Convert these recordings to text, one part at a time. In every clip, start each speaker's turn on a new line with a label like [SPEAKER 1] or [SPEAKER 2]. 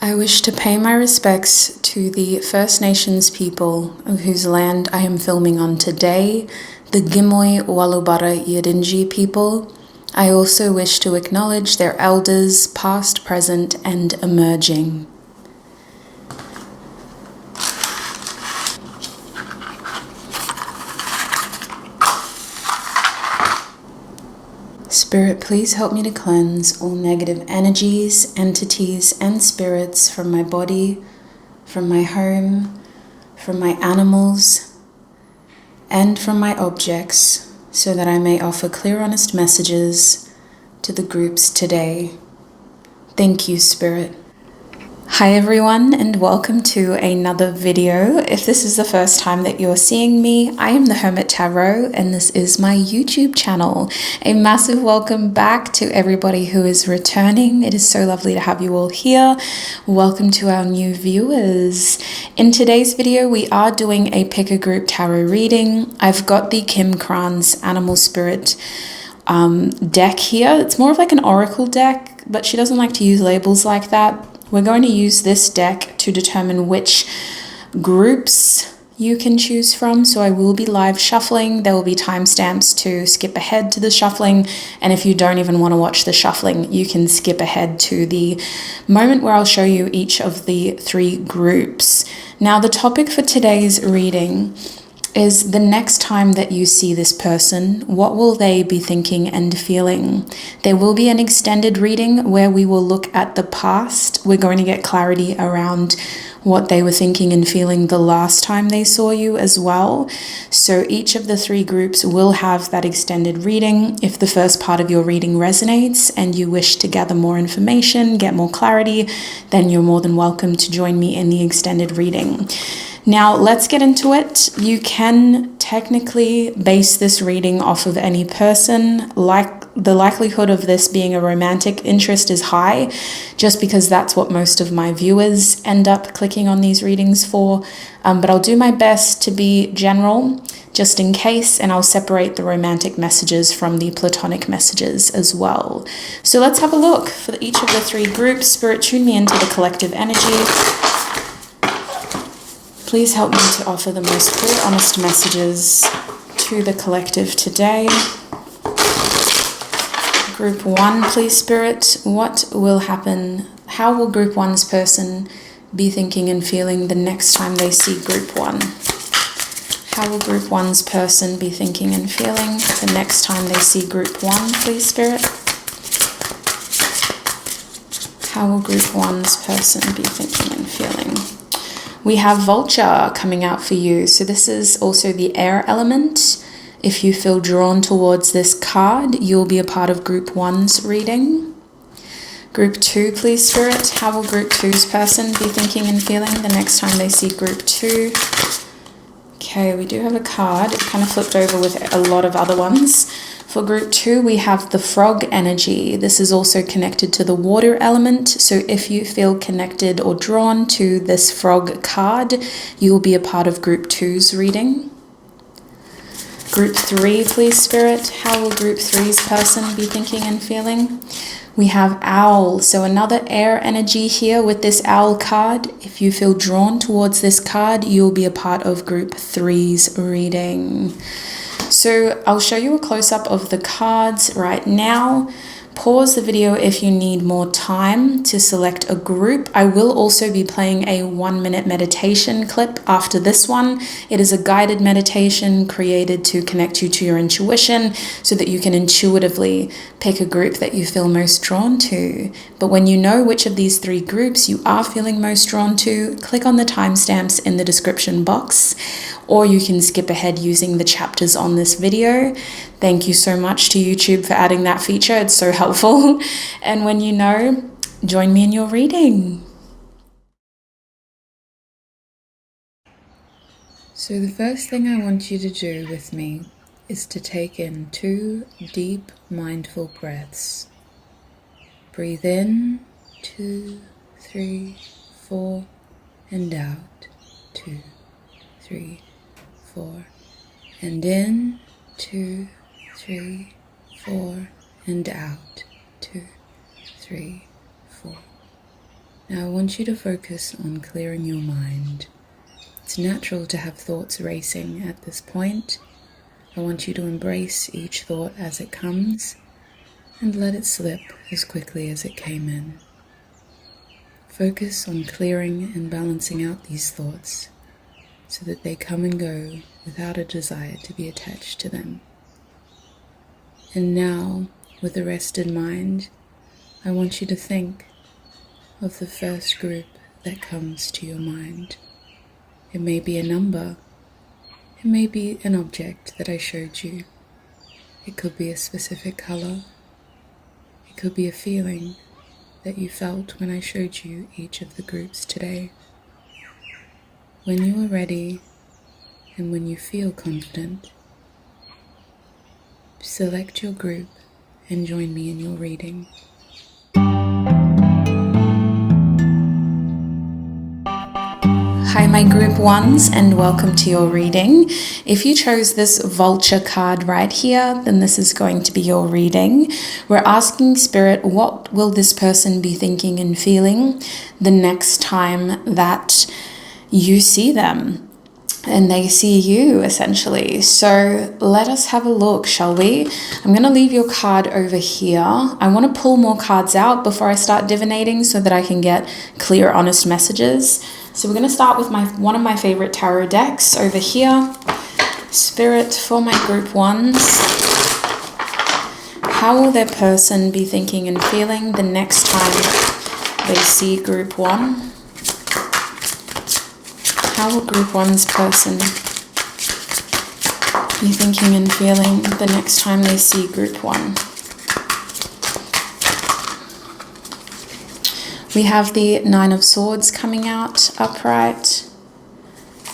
[SPEAKER 1] I wish to pay my respects to the First Nations people of whose land I am filming on today, the Gimoy Walubara Yidinji people. I also wish to acknowledge their elders, past, present, and emerging. Spirit, please help me to cleanse all negative energies, entities, and spirits from my body, from my home, from my animals, and from my objects, so that I may offer clear, honest messages to the groups today. Thank you, Spirit. Hi everyone, and welcome to another video. If this is the first time that you're seeing me, I am the Hermit Tarot, and this is my YouTube channel. A massive welcome back to everybody who is returning. It is so lovely to have you all here. Welcome to our new viewers. In today's video, we are doing a pick a group tarot reading. I've got the Kim Kranz Animal Spirit deck here. It's more of like an oracle deck, but she doesn't like to use labels like that. We're going to use this deck to determine which groups you can choose from. So I will be live shuffling. There will be timestamps to skip ahead to the shuffling. And if you don't even want to watch the shuffling, you can skip ahead to the moment where I'll show you each of the three groups. Now, the topic for today's reading is the next time that you see this person, what will they be thinking and feeling? There will be an extended reading where we will look at the past. We're going to get clarity around what they were thinking and feeling the last time they saw you as well. So each of the three groups will have that extended reading. If the first part of your reading resonates and you wish to gather more information, get more clarity, then you're more than welcome to join me in the extended reading. Now, let's get into it. You can technically base this reading off of any person. Like, the likelihood of this being a romantic interest is high, just because that's what most of my viewers end up clicking on these readings for. But I'll do my best to be general, just in case, and I'll separate the romantic messages from the platonic messages as well. So let's have a look for each of the three groups. Spirit, tune me into the collective energy. Please help me to offer the most clear, honest messages to the collective today. Group 1, please, Spirit, what will happen? How will Group 1's person be thinking and feeling the next time they see Group 1? How will Group 1's person be thinking and feeling the next time they see Group 1, please, Spirit? How will Group 1's person be thinking and feeling? We have Vulture coming out for you. So this is also the air element. If you feel drawn towards this card, you'll be a part of Group 1's reading. Group 2, please, Spirit. How will Group 2's person be thinking and feeling the next time they see Group 2? Okay, we do have a card. It kind of flipped over with a lot of other ones. For Group 2, we have the frog energy. This is also connected to the water element. So if you feel connected or drawn to this frog card, you will be a part of Group 2's reading. Group 3, please, Spirit. How will Group 3's person be thinking and feeling? We have owl. So another air energy here with this owl card. If you feel drawn towards this card, you'll be a part of Group 3's reading. So I'll show you a close-up of the cards right now. Pause the video if you need more time to select a group. I will also be playing a 1-minute meditation clip after this one. It is a guided meditation created to connect you to your intuition so that you can intuitively pick a group that you feel most drawn to. But when you know which of these three groups you are feeling most drawn to, click on the timestamps in the description box, or you can skip ahead using the chapters on this video. Thank you so much to YouTube for adding that feature. It's so helpful. And when you know, join me in your reading. So the first thing I want you to do with me is to take in 2 deep, mindful breaths. Breathe in, 2, 3, 4, and out, 2, 3, 4, and in, 2, 3, 4, and out, 2, 3, 4. Now I want you to focus on clearing your mind. It's natural to have thoughts racing at this point. I want you to embrace each thought as it comes and let it slip as quickly as it came in. Focus on clearing and balancing out these thoughts so that they come and go without a desire to be attached to them. And now, with a rested mind, I want you to think of the first group that comes to your mind. It may be a number, it may be an object that I showed you. It could be a specific color, it could be a feeling that you felt when I showed you each of the groups today. When you are ready and when you feel confident, select your group and join me in your reading. Hi my group ones, and welcome to your reading. If you chose this Vulture card right here, then this is going to be your reading. We're asking Spirit, what will this person be thinking and feeling the next time that you see them and they see you, essentially. So let us have a look, shall we? I'm going to leave your card over here. I want to pull more cards out before I start divinating so that I can get clear, honest messages. So we're going to start with one of my favorite tarot decks over here. Spirit, for my group ones, how will their person be thinking and feeling the next time they see group one? How will group one's person be thinking and feeling the next time they see group one? We have the Nine of Swords coming out upright.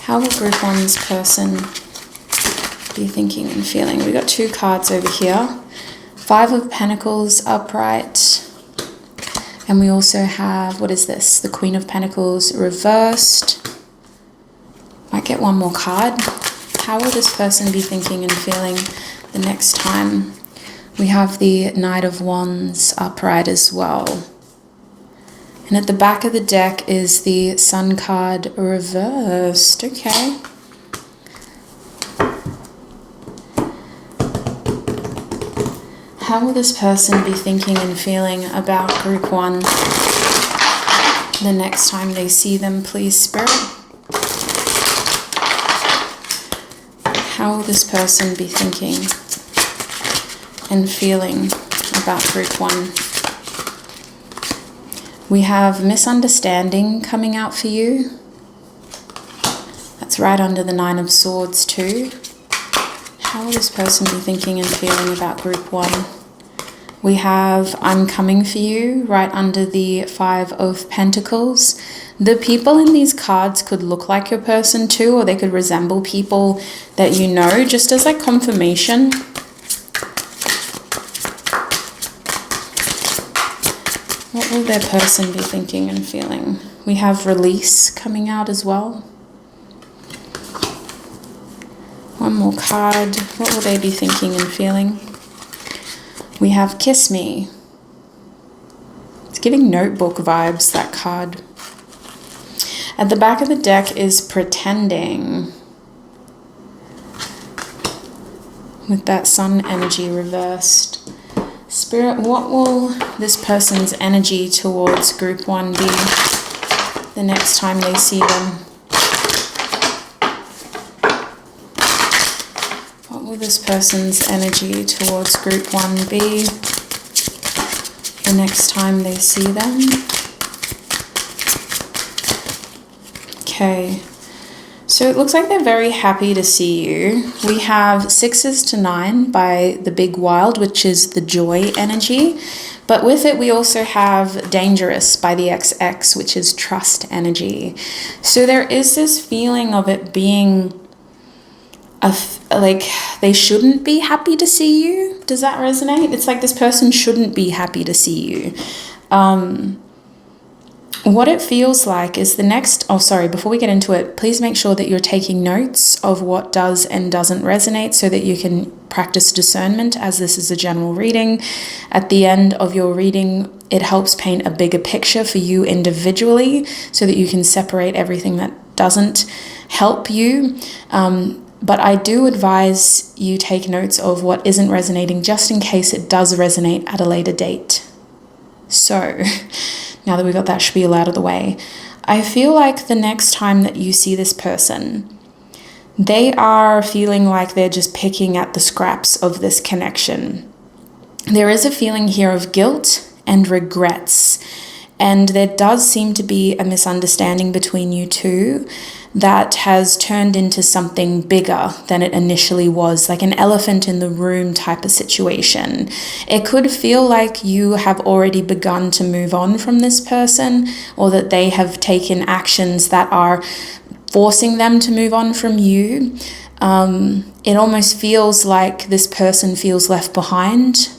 [SPEAKER 1] How will group one's person be thinking and feeling? We got two cards over here. Five of Pentacles upright. And we also have, what is this? The Queen of Pentacles reversed. Might get one more card. How will this person be thinking and feeling the next time? We have the Knight of Wands upright as well. And at the back of the deck is the Sun card reversed. Okay. How will this person be thinking and feeling about group one the next time they see them, please, Spirit? How will this person be thinking and feeling about group one? We have misunderstanding coming out for you. That's right under the Nine of Swords too. How will this person be thinking and feeling about group one? We have I'm coming for you right under the Five of Pentacles. The people in these cards could look like your person too, or they could resemble people that you know, just as like confirmation. What will their person be thinking and feeling? We have release coming out as well. One more card. What will they be thinking and feeling? We have Kiss Me. It's giving notebook vibes, that card. At the back of the deck is Pretending. With that Sun energy reversed. Spirit, what will this person's energy towards group one be the next time they see them? What will this person's energy towards group one be the next time they see them? Okay. So it looks like they're very happy to see you. We have 6s to 9 by the Big Wild, which is the joy energy. But with it, we also have Dangerous by the XX, which is trust energy. So there is this feeling of it being like they shouldn't be happy to see you. Does that resonate? It's like this person shouldn't be happy to see you. What it feels like is before we get into it, please make sure that you're taking notes of what does and doesn't resonate so that you can practice discernment, as this is a general reading. At the end of your reading, it helps paint a bigger picture for you individually so that you can separate everything that doesn't help you. But I do advise you take notes of what isn't resonating just in case it does resonate at a later date. So, now that we got that spiel out of the way, I feel like the next time that you see this person, they are feeling like they're just picking at the scraps of this connection. There is a feeling here of guilt and regrets, and there does seem to be a misunderstanding between you two that has turned into something bigger than it initially was, like an elephant in the room type of situation. It could feel like you have already begun to move on from this person, or that they have taken actions that are forcing them to move on from you. It almost feels like this person feels left behind,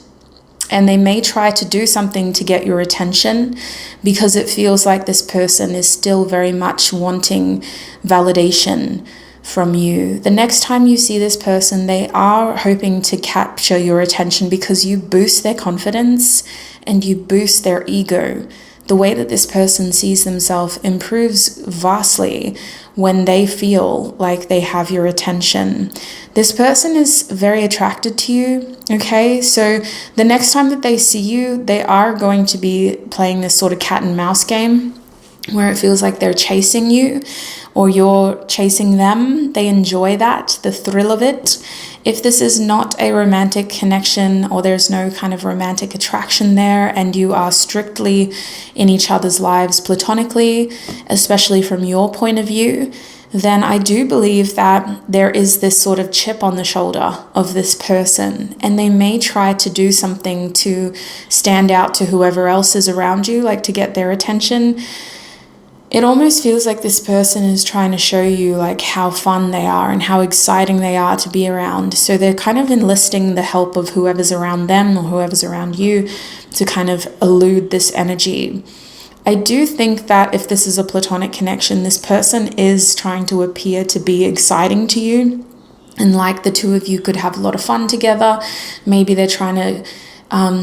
[SPEAKER 1] and they may try to do something to get your attention because it feels like this person is still very much wanting validation from you. The next time you see this person, they are hoping to capture your attention because you boost their confidence and you boost their ego. The way that this person sees themselves improves vastly when they feel like they have your attention. This person is very attracted to you, okay? So the next time that they see you, they are going to be playing this sort of cat and mouse game where it feels like they're chasing you or you're chasing them. They enjoy that, the thrill of it. If this is not a romantic connection or there's no kind of romantic attraction there and you are strictly in each other's lives platonically, especially from your point of view, then I do believe that there is this sort of chip on the shoulder of this person, and they may try to do something to stand out to whoever else is around you, like to get their attention. It almost feels like this person is trying to show you like how fun they are and how exciting they are to be around. So they're kind of enlisting the help of whoever's around them or whoever's around you to kind of elude this energy. I do think that if this is a platonic connection, this person is trying to appear to be exciting to you, and like the two of you could have a lot of fun together. Maybe they're trying to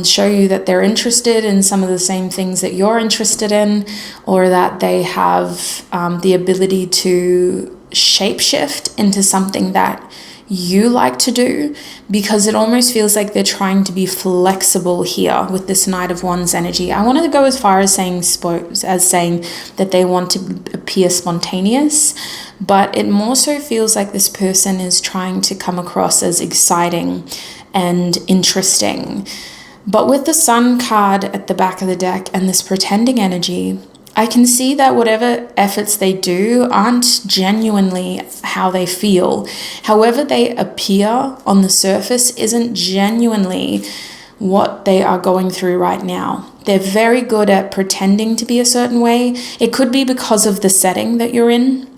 [SPEAKER 1] show you that they're interested in some of the same things that you're interested in, or that they have the ability to shapeshift into something that you like to do, because it almost feels like they're trying to be flexible here with this Knight of Wands energy. I want to go as far as saying that they want to appear spontaneous, but it more so feels like this person is trying to come across as exciting and interesting. But with the Sun card at the back of the deck and this pretending energy, I can see that whatever efforts they do aren't genuinely how they feel. However they appear on the surface isn't genuinely what they are going through right now. They're very good at pretending to be a certain way. It could be because of the setting that you're in.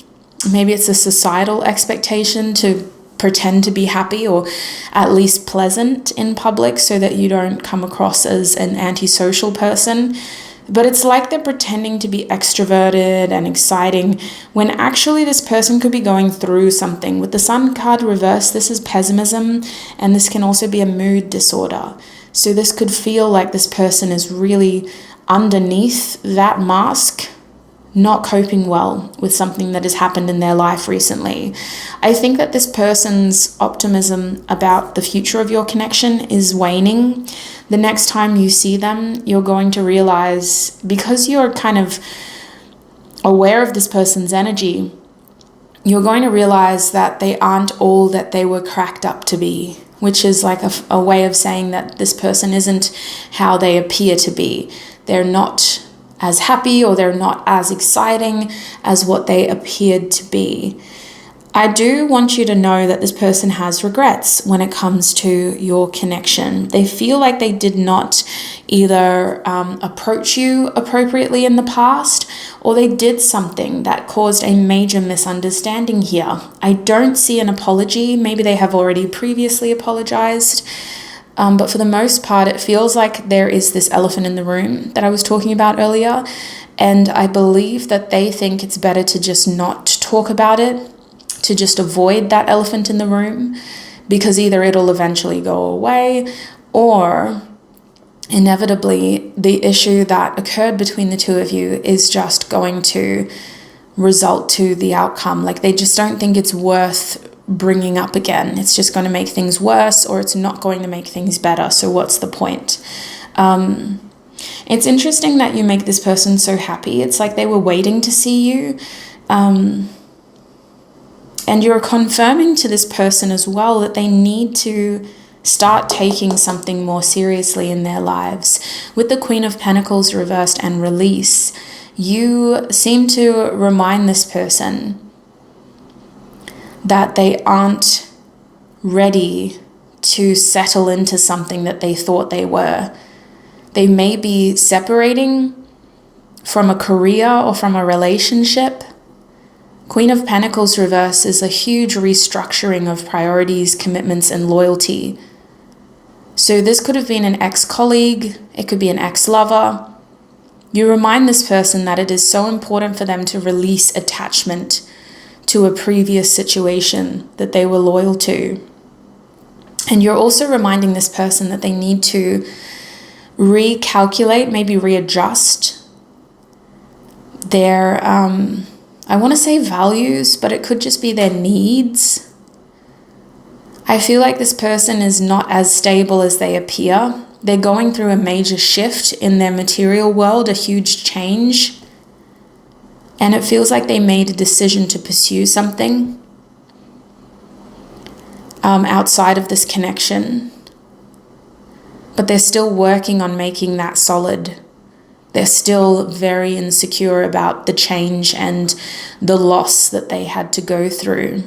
[SPEAKER 1] Maybe it's a societal expectation to pretend to be happy or at least pleasant in public so that you don't come across as an antisocial person. But it's like they're pretending to be extroverted and exciting when actually this person could be going through something. With the Sun card reversed, this is pessimism, and this can also be a mood disorder. So this could feel like this person is really underneath that mask, not coping well with something that has happened in their life recently. I think that this person's optimism about the future of your connection is waning. The next time you see them, you're going to realize, because you're kind of aware of this person's energy, you're going to realize that they aren't all that they were cracked up to be, which is like a way of saying that this person isn't how they appear to be. They're not as happy or they're not as exciting as what they appeared to be. I do want you to know that this person has regrets when it comes to your connection. They feel like they did not either approach you appropriately in the past, or they did something that caused a major misunderstanding here. I don't see an apology. Maybe they have already previously apologized. But for the most part, it feels like there is this elephant in the room that I was talking about earlier. And I believe that they think it's better to just not talk about it, to just avoid that elephant in the room, because either it'll eventually go away, or inevitably the issue that occurred between the two of you is just going to result to the outcome. Like, they just don't think it's worth bringing up again. It's just going to make things worse, or it's not going to make things better. So what's the point? It's interesting that you make this person so happy. It's like they were waiting to see you. And you're confirming to this person as well that they need to start taking something more seriously in their lives. With the Queen of Pentacles reversed and release, you seem to remind this person that they aren't ready to settle into something that they thought they were. They may be separating from a career or from a relationship. Queen of Pentacles reverse is a huge restructuring of priorities, commitments, and loyalty. So this could have been an ex-colleague, it could be an ex-lover. You remind this person that it is so important for them to release attachment to a previous situation that they were loyal to. And you're also reminding this person that they need to recalculate, maybe readjust their, I want to say values, but it could just be their needs. I feel like this person is not as stable as they appear. They're going through a major shift in their material world, a huge change. And it feels like they made a decision to pursue something outside of this connection. But they're still working on making that solid. They're still very insecure about the change and the loss that they had to go through.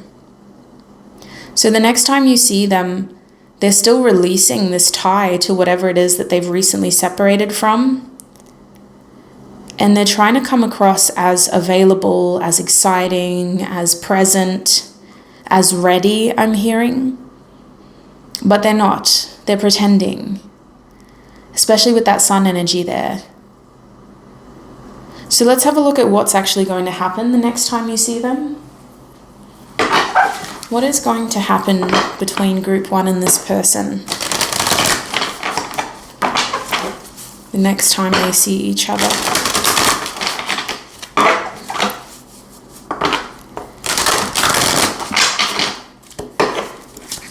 [SPEAKER 1] So the next time you see them, they're still releasing this tie to whatever it is that they've recently separated from. And they're trying to come across as available, as exciting, as present, as ready, I'm hearing. But they're not. They're pretending. Especially with that sun energy there. So let's have a look at what's actually going to happen the next time you see them. What is going to happen between group 1 and this person the next time they see each other?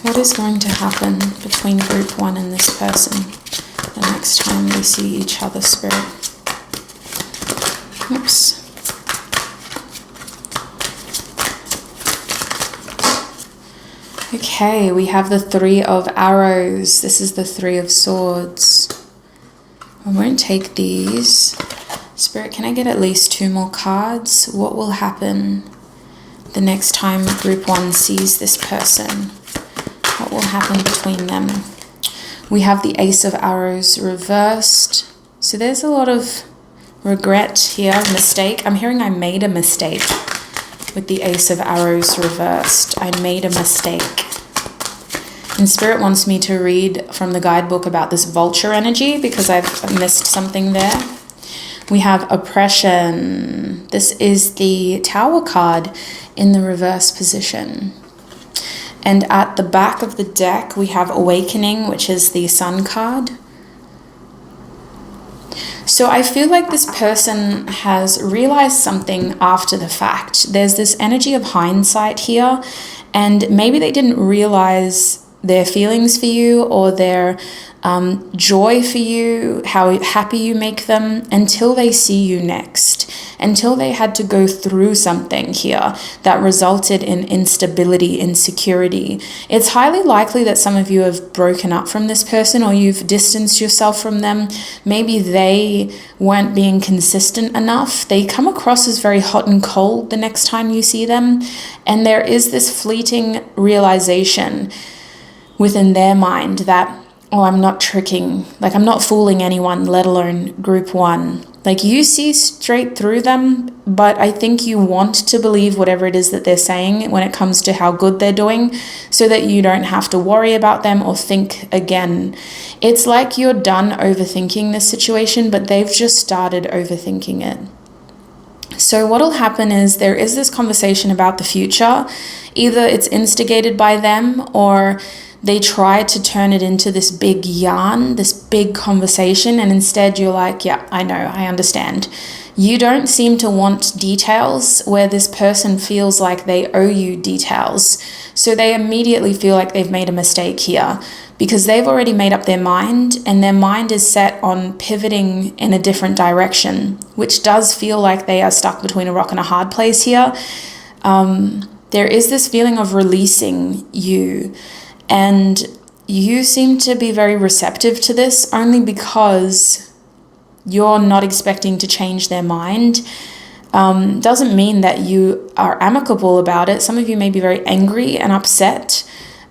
[SPEAKER 1] What is going to happen between group 1 and this person the next time they see each other, Spirit? Oops. Okay, we have the 3 of Arrows. This is the 3 of Swords. I won't take these. Spirit, can I get at least 2 more cards? What will happen the next time group 1 sees this person? What will happen between them? We have the Ace of Arrows reversed. So there's a lot of regret here, mistake. I'm hearing I made a mistake. With the Ace of Arrows reversed, I made a mistake. And Spirit wants me to read from the guidebook about this Vulture energy because I've missed something there. We have Oppression. This is the Tower card in the reverse position. And at the back of the deck, we have Awakening, which is the Sun card. So I feel like this person has realized something after the fact. There's this energy of hindsight here, and maybe they didn't realize their feelings for you or their joy for you, how happy you make them, until they see you next, until they had to go through something here that resulted in instability, insecurity. It's highly likely that some of you have broken up from this person or you've distanced yourself from them. Maybe they weren't being consistent enough. They come across as very hot and cold the next time you see them, and there is this fleeting realization within their mind that, oh, I'm not tricking, like I'm not fooling anyone, let alone group 1. Like, you see straight through them, but I think you want to believe whatever it is that they're saying when it comes to how good they're doing, so that you don't have to worry about them or think again. It's like you're done overthinking this situation, but they've just started overthinking it. So what'll happen is there is this conversation about the future. Either it's instigated by them, or they try to turn it into this big yarn, this big conversation, and instead you're like, yeah, I know, I understand. You don't seem to want details, where this person feels like they owe you details. So they immediately feel like they've made a mistake here, because they've already made up their mind, and their mind is set on pivoting in a different direction, which does feel like they are stuck between a rock and a hard place here. There is this feeling of releasing you, and you seem to be very receptive to this, only because you're not expecting to change their mind. Doesn't mean that you are amicable about it. Some of you may be very angry and upset,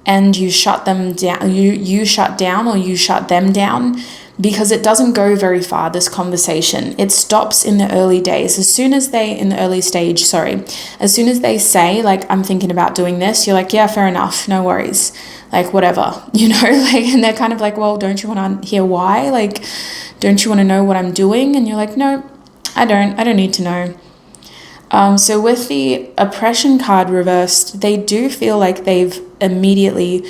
[SPEAKER 1] and you shut them down. You shut down, or you shut them down, because it doesn't go very far, this conversation. It stops in the early days. As soon as they say, like, I'm thinking about doing this, you're like, yeah, fair enough, no worries, like, whatever, like, and they're kind of like, well, don't you want to hear why? Like, don't you want to know what I'm doing? And you're like, no, I don't need to know. So with the oppression card reversed, they do feel like they've immediately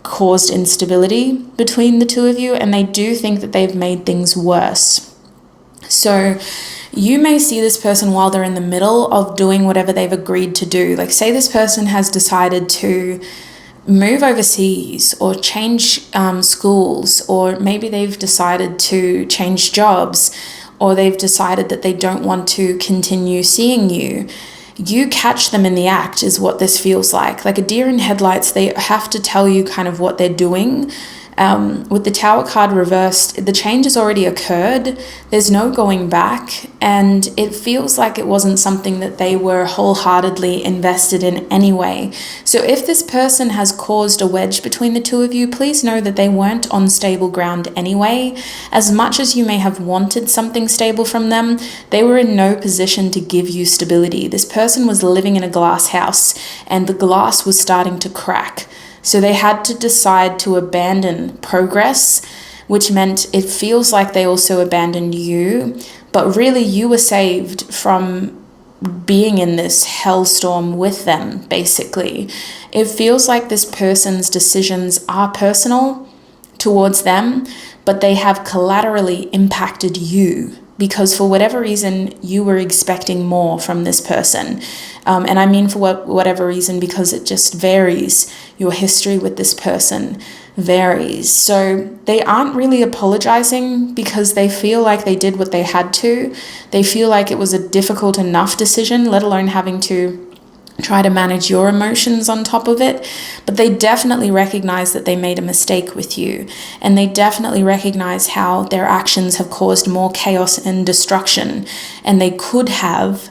[SPEAKER 1] caused instability between the two of you, and they do think that they've made things worse. So you may see this person while they're in the middle of doing whatever they've agreed to do. Like, say this person has decided to move overseas, or change schools, or maybe they've decided to change jobs, or they've decided that they don't want to continue seeing you. You catch them in the act is what this feels like. Like a deer in headlights, they have to tell you kind of what they're doing. With the Tower card reversed, the change has already occurred. There's no going back, and it feels like it wasn't something that they were wholeheartedly invested in anyway. So if this person has caused a wedge between the two of you, please know that they weren't on stable ground anyway. As much as you may have wanted something stable from them, they were in no position to give you stability. This person was living in a glass house, and the glass was starting to crack. So they had to decide to abandon progress, which meant it feels like they also abandoned you, but really you were saved from being in this hellstorm with them, basically. It feels like this person's decisions are personal towards them, but they have collaterally impacted you, because for whatever reason, you were expecting more from this person. And I mean for whatever reason, because it just varies. Your history with this person varies. So they aren't really apologizing, because they feel like they did what they had to. They feel like it was a difficult enough decision, let alone having to try to manage your emotions on top of it. But they definitely recognize that they made a mistake with you, and they definitely recognize how their actions have caused more chaos and destruction, and they could have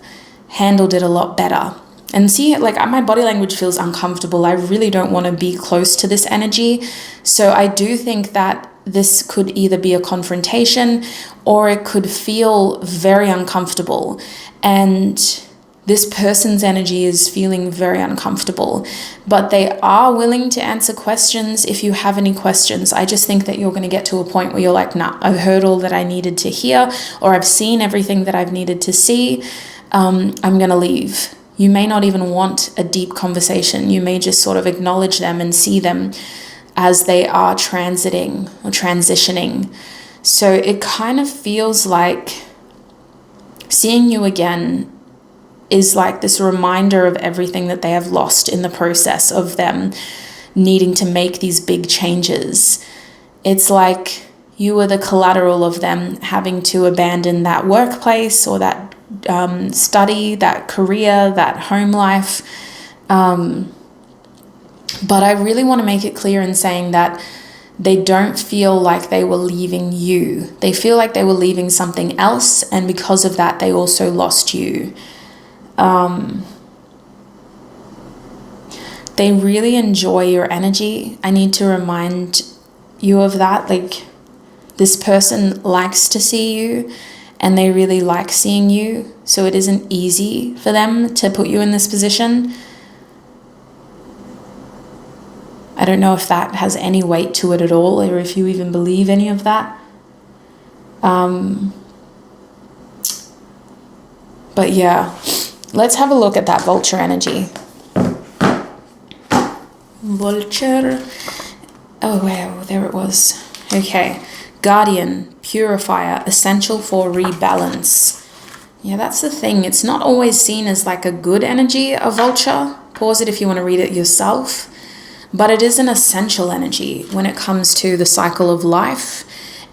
[SPEAKER 1] handled it a lot better. And see, like, my body language feels uncomfortable. I really don't want to be close to this energy. So I do think that this could either be a confrontation, or it could feel very uncomfortable. And this person's energy is feeling very uncomfortable, but they are willing to answer questions if you have any questions. I just think that you're going to get to a point where you're like, nah, I've heard all that I needed to hear, or I've seen everything that I've needed to see. I'm going to leave. You may not even want a deep conversation. You may just sort of acknowledge them and see them as they are transiting or transitioning. So it kind of feels like seeing you again is like this reminder of everything that they have lost in the process of them needing to make these big changes. It's like you were the collateral of them having to abandon that workplace, or that study, that career, that home life. But I really want to make it clear in saying that they don't feel like they were leaving you. They feel like they were leaving something else, and because of that, they also lost you. They really enjoy your energy. I need to remind you of that. Like, this person likes to see you, and they really like seeing you. So it isn't easy for them to put you in this position. I don't know if that has any weight to it at all, or if you even believe any of that. But yeah, let's have a look at that vulture energy. Vulture. Oh wow, there it was. Okay. Guardian, purifier, essential for rebalance. Yeah, that's the thing. It's not always seen as like a good energy, a vulture. Pause it if you want to read it yourself. But it is an essential energy when it comes to the cycle of life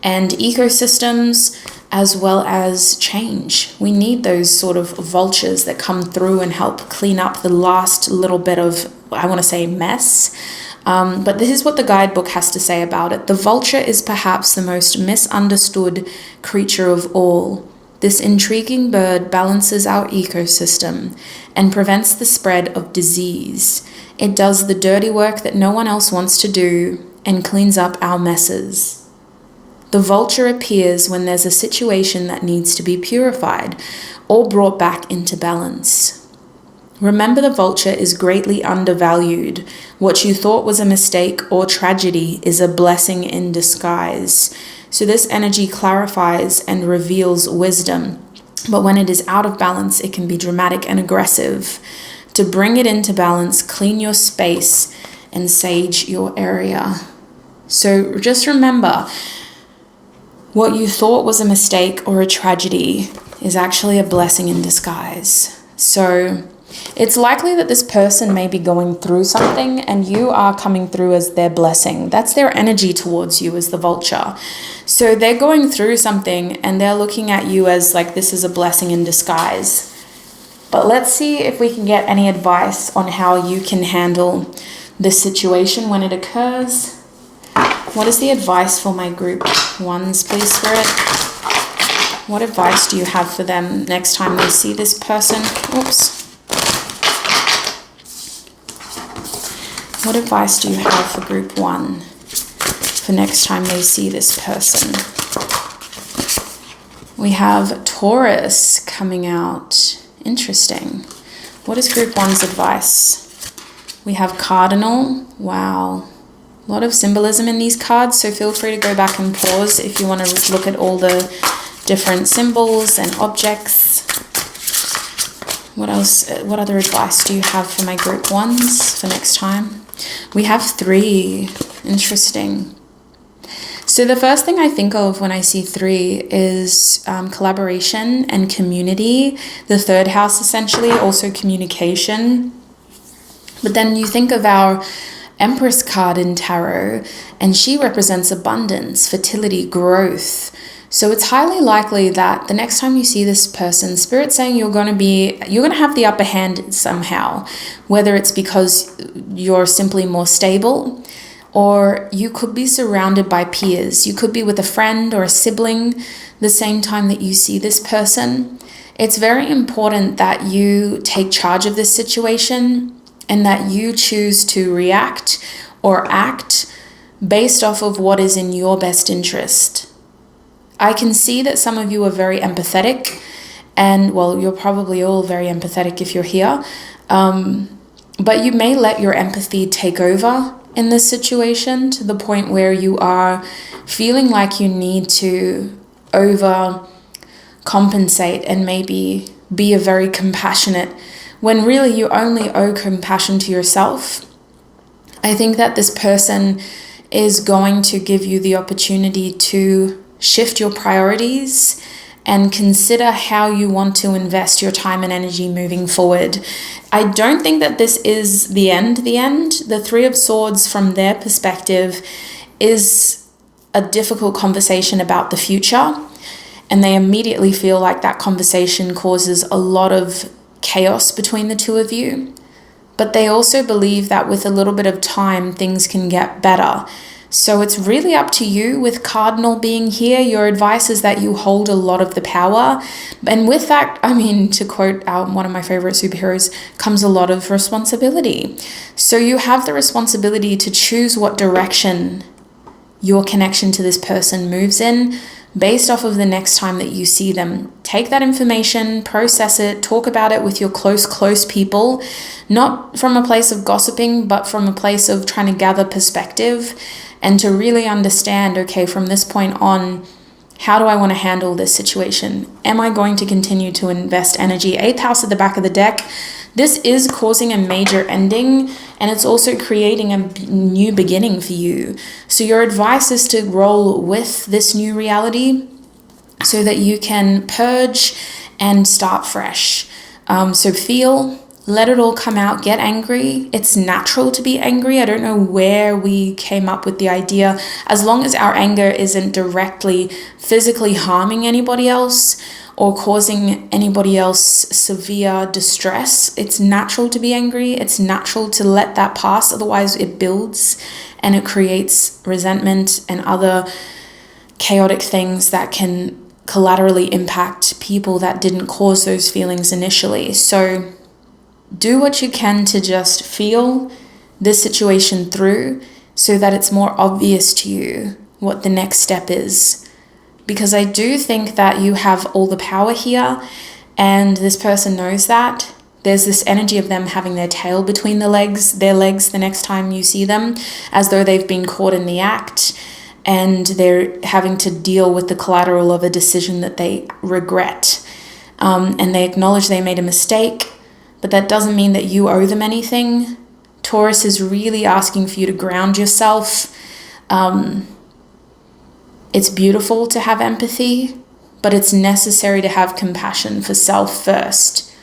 [SPEAKER 1] and ecosystems, as well as change. We need those sort of vultures that come through and help clean up the last little bit of, I want to say, mess. But this is what the guidebook has to say about it. The vulture is perhaps the most misunderstood creature of all. This intriguing bird balances our ecosystem and prevents the spread of disease. It does the dirty work that no one else wants to do and cleans up our messes. The vulture appears when there's a situation that needs to be purified or brought back into balance. Remember, the vulture is greatly undervalued. What you thought was a mistake or tragedy is a blessing in disguise. So this energy clarifies and reveals wisdom. But when it is out of balance, it can be dramatic and aggressive. To bring it into balance, clean your space and sage your area. So just remember, what you thought was a mistake or a tragedy is actually a blessing in disguise. So it's likely that this person may be going through something and you are coming through as their blessing. That's their energy towards you as the vulture. So they're going through something and they're looking at you as like this is a blessing in disguise. But let's see if we can get any advice on how you can handle this situation when it occurs. What is the advice for my group ones, please, Spirit? What advice do you have for them next time they see this person? Oops. What advice do you have for group 1 for next time they see this person? We have Taurus coming out. Interesting. What is group 1's advice? We have Cardinal. Wow. A lot of symbolism in these cards, so feel free to go back and pause if you want to look at all the different symbols and objects. What else? What other advice do you have for my group 1s for next time? We have 3. Interesting. So the first thing I think of when I see 3 is collaboration and community. The 3rd house, essentially, also communication. But then you think of our Empress card in tarot, and she represents abundance, fertility, growth. So it's highly likely that the next time you see this person, Spirit's saying you're going to have the upper hand somehow, whether it's because you're simply more stable, or you could be surrounded by peers. You could be with a friend or a sibling the same time that you see this person. It's very important that you take charge of this situation and that you choose to react or act based off of what is in your best interest. I can see that some of you are very empathetic, and well, you're probably all very empathetic if you're here, but you may let your empathy take over in this situation to the point where you are feeling like you need to overcompensate and maybe be a very compassionate when really you only owe compassion to yourself. I think that this person is going to give you the opportunity to shift your priorities and consider how you want to invest your time and energy moving forward. I don't think that this is the end. The 3 of Swords from their perspective is a difficult conversation about the future, and they immediately feel like that conversation causes a lot of chaos between the 2 of you. But they also believe that with a little bit of time, things can get better. So it's really up to you. With Cardinal being here, your advice is that you hold a lot of the power. And with that, I mean, to quote one of my favorite superheroes, comes a lot of responsibility. So you have the responsibility to choose what direction your connection to this person moves in, based off of the next time that you see them. Take that information, process it, talk about it with your close people, not from a place of gossiping, but from a place of trying to gather perspective and to really understand, okay, from this point on, how do I want to handle this situation? Am I going to continue to invest energy? 8th house at the back of the deck. This is causing a major ending, and it's also creating a new beginning for you. So your advice is to roll with this new reality so that you can purge and start fresh. So feel, let it all come out, get angry. It's natural to be angry. I don't know where we came up with the idea. As long as our anger isn't directly physically harming anybody else or causing anybody else severe distress, it's natural to be angry. It's natural to let that pass. Otherwise, it builds and it creates resentment and other chaotic things that can collaterally impact people that didn't cause those feelings initially. So do what you can to just feel this situation through so that it's more obvious to you what the next step is. Because I do think that you have all the power here, and this person knows that. There's this energy of them having their tail between their legs the next time you see them, as though they've been caught in the act, and they're having to deal with the collateral of a decision that they regret. And they acknowledge they made a mistake, but that doesn't mean that you owe them anything. Taurus is really asking for you to ground yourself. It's beautiful to have empathy, but it's necessary to have compassion for self first.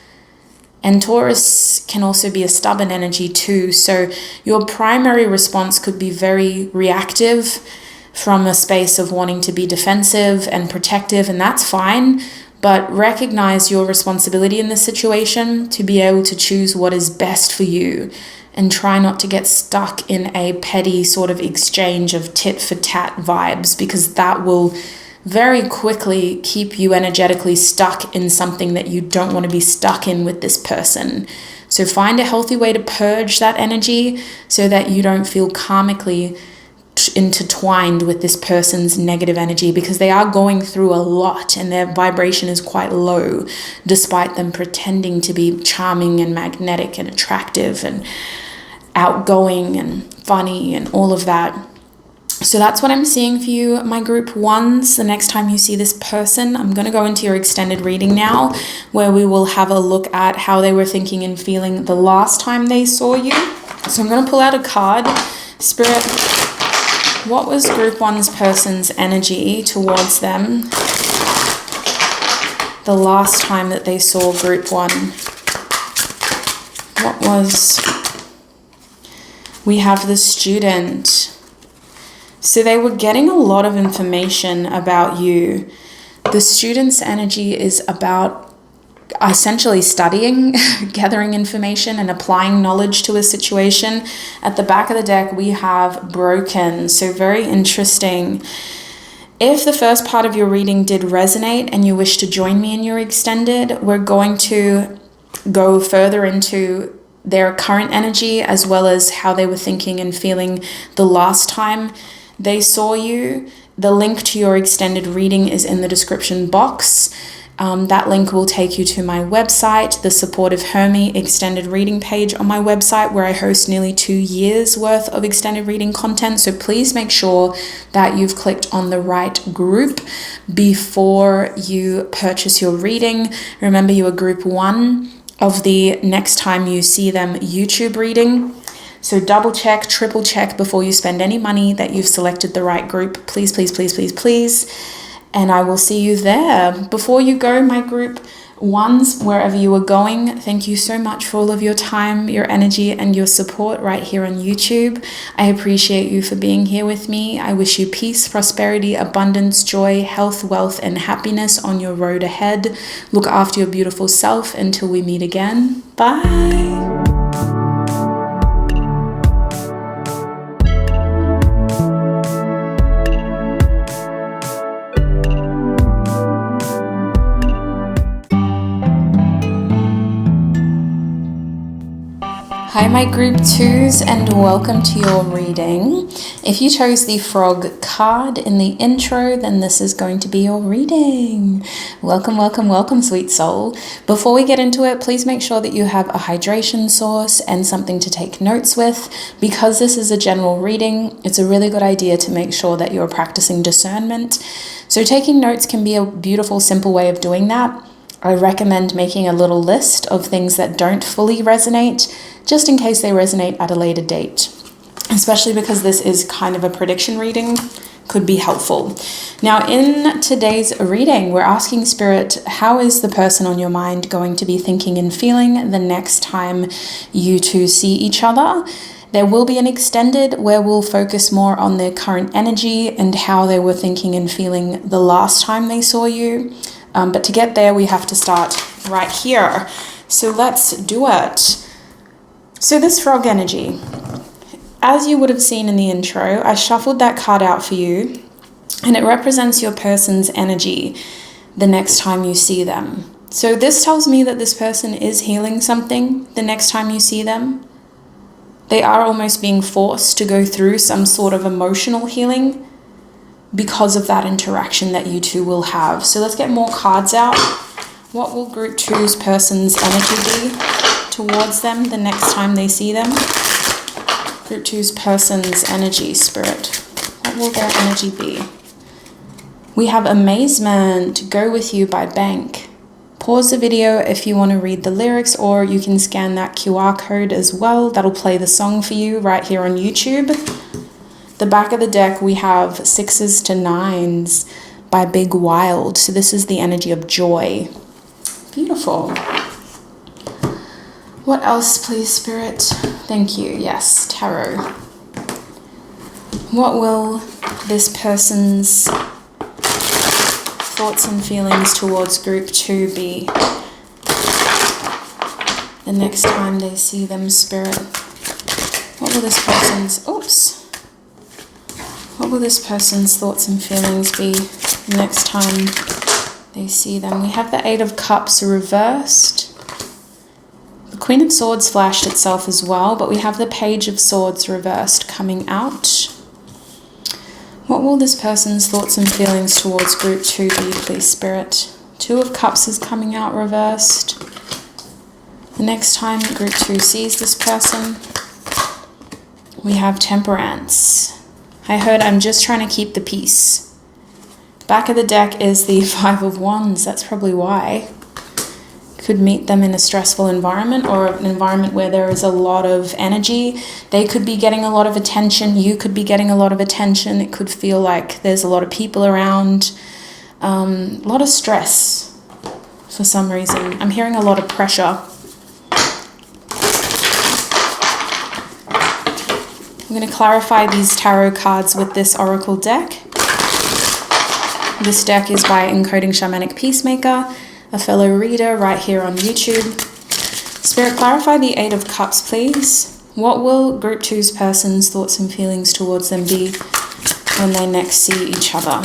[SPEAKER 1] And Taurus can also be a stubborn energy too. So your primary response could be very reactive from a space of wanting to be defensive and protective, and that's fine. But recognize your responsibility in this situation to be able to choose what is best for you, and try not to get stuck in a petty sort of exchange of tit for tat vibes, because that will very quickly keep you energetically stuck in something that you don't want to be stuck in with this person. So find a healthy way to purge that energy so that you don't feel karmically intertwined with this person's negative energy, because they are going through a lot and their vibration is quite low, despite them pretending to be charming and magnetic and attractive and outgoing and funny and all of that. So that's what I'm seeing for you, my group ones. The next time you see this person, I'm going to go into your extended reading now, where we will have a look at how they were thinking and feeling the last time they saw you. So I'm going to pull out a card. Spirit, what was group one's person's energy towards them the last time that they saw group one? What was... We have the Student. So they were getting a lot of information about you. The Student's energy is about essentially studying, gathering information and applying knowledge to a situation. At the back of the deck, we have Broken. So very interesting. If the first part of your reading did resonate and you wish to join me in your extended, we're going to go further into their current energy as well as how they were thinking and feeling the last time they saw you. The link to your extended reading is in the description box. That link will take you to my website, the Supportive Hermie extended reading page on my website, where I host nearly 2 years worth of extended reading content. So please make sure that you've clicked on the right group before you purchase your reading. Remember, you are group one of the next time you see them YouTube reading. So double check, triple check before you spend any money that you've selected the right group. Please, please, please, please, please. And I will see you there. Before you go, my group ones, wherever you are going, thank you so much for all of your time, your energy, and your support right here on YouTube. I appreciate you for being here with me. I wish you peace, prosperity, abundance, joy, health, wealth, and happiness on your road ahead. Look after your beautiful self until we meet again. Bye. Hi my group 2s and welcome to your reading. If you chose the frog card in the intro, then this is going to be your reading. Welcome, welcome, welcome, sweet soul. Before we get into it, please make sure that you have a hydration source and something to take notes with. Because this is a general reading, it's a really good idea to make sure that you're practicing discernment. So taking notes can be a beautiful, simple way of doing that. I recommend making a little list of things that don't fully resonate, just in case they resonate at a later date, especially because this is kind of a prediction reading, could be helpful. Now, in today's reading, we're asking Spirit, how is the person on your mind going to be thinking and feeling the next time you two see each other? There will be an extended where we'll focus more on their current energy and how they were thinking and feeling the last time they saw you. But to get there, we have to start right here. So let's do it. So this frog energy, as you would have seen in the intro, I shuffled that card out for you, and it represents your person's energy the next time you see them. So this tells me that this person is healing something the next time you see them. They are almost being forced to go through some sort of emotional healing because of that interaction that you two will have. So let's get more cards out. What will group 2's person's energy be towards them the next time they see them? Group 2's person's energy, Spirit. What will their energy be? We have Amazement, Go With You by Bank. Pause the video if you want to read the lyrics, or you can scan that QR code as well. That'll play the song for you right here on YouTube. The back of the deck, we have 6s to 9s by Big Wild. So this is the energy of joy. Beautiful. What else, please, Spirit? Thank you. Yes, tarot. What will this person's thoughts and feelings towards group 2 be the next time they see them, Spirit? What will this person's... What will this person's thoughts and feelings be next time they see them? We have the 8 of Cups reversed. The Queen of Swords flashed itself as well, but we have the Page of Swords reversed coming out. What will this person's thoughts and feelings towards group 2 be, please, Spirit? 2 of Cups is coming out reversed. The next time group 2 sees this person, we have Temperance. I heard I'm just trying to keep the peace. Back of the deck is the 5 of Wands. That's probably why. Could meet them in a stressful environment, or an environment where there is a lot of energy. They could be getting a lot of attention. You could be getting a lot of attention. It could feel like there's a lot of people around. A lot of stress for some reason. I'm hearing a lot of pressure. I'm going to clarify these tarot cards with this oracle deck. This deck is by Encoding Shamanic Peacemaker, a fellow reader right here on YouTube. Spirit, clarify the 8 of Cups, please. What will group 2's person's thoughts and feelings towards them be when they next see each other?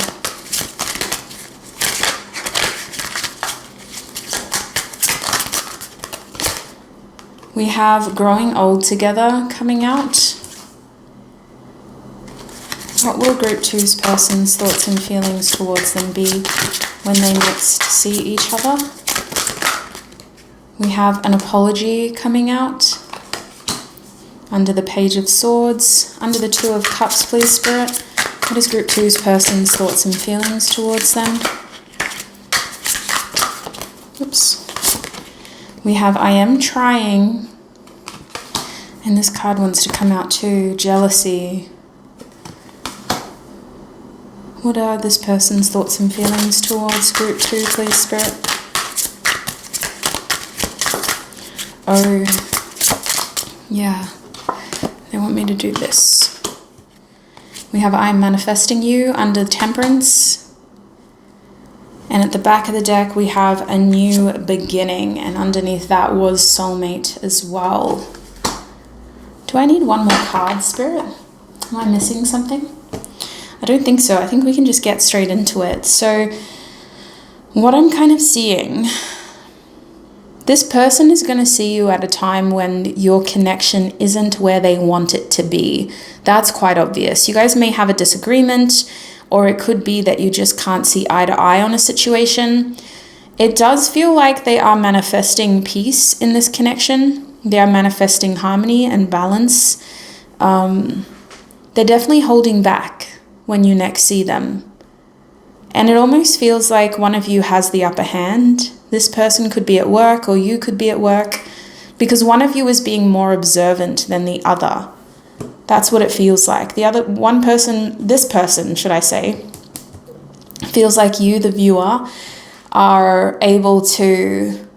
[SPEAKER 1] We have Growing Old Together coming out. What will group 2's person's thoughts and feelings towards them be when they next see each other? We have an apology coming out under the Page of Swords, under the 2 of Cups, please, Spirit. What is group 2's person's thoughts and feelings towards them? Oops. We have I Am Trying, and this card wants to come out too, Jealousy. What are this person's thoughts and feelings towards group 2, please, Spirit? Oh, yeah. They want me to do this. We have I'm Manifesting You under Temperance. And at the back of the deck, we have A New Beginning. And underneath that was Soulmate as well. Do I need one more card, Spirit? Am I missing something? I don't think so. I think we can just get straight into it. So what I'm kind of seeing This person is going to see you at a time when your connection isn't where they want it to be. That's quite obvious. You guys may have a disagreement, or it could be that you just can't see eye to eye on a situation. It does feel like they are manifesting peace in this connection. They are manifesting harmony and balance. They're definitely holding back when you next see them. And it almost feels like one of you has the upper hand. This person could be at work, or you could be at work, because one of you is being more observant than the other. That's what it feels like. This person, should I say, feels like you, the viewer, are able to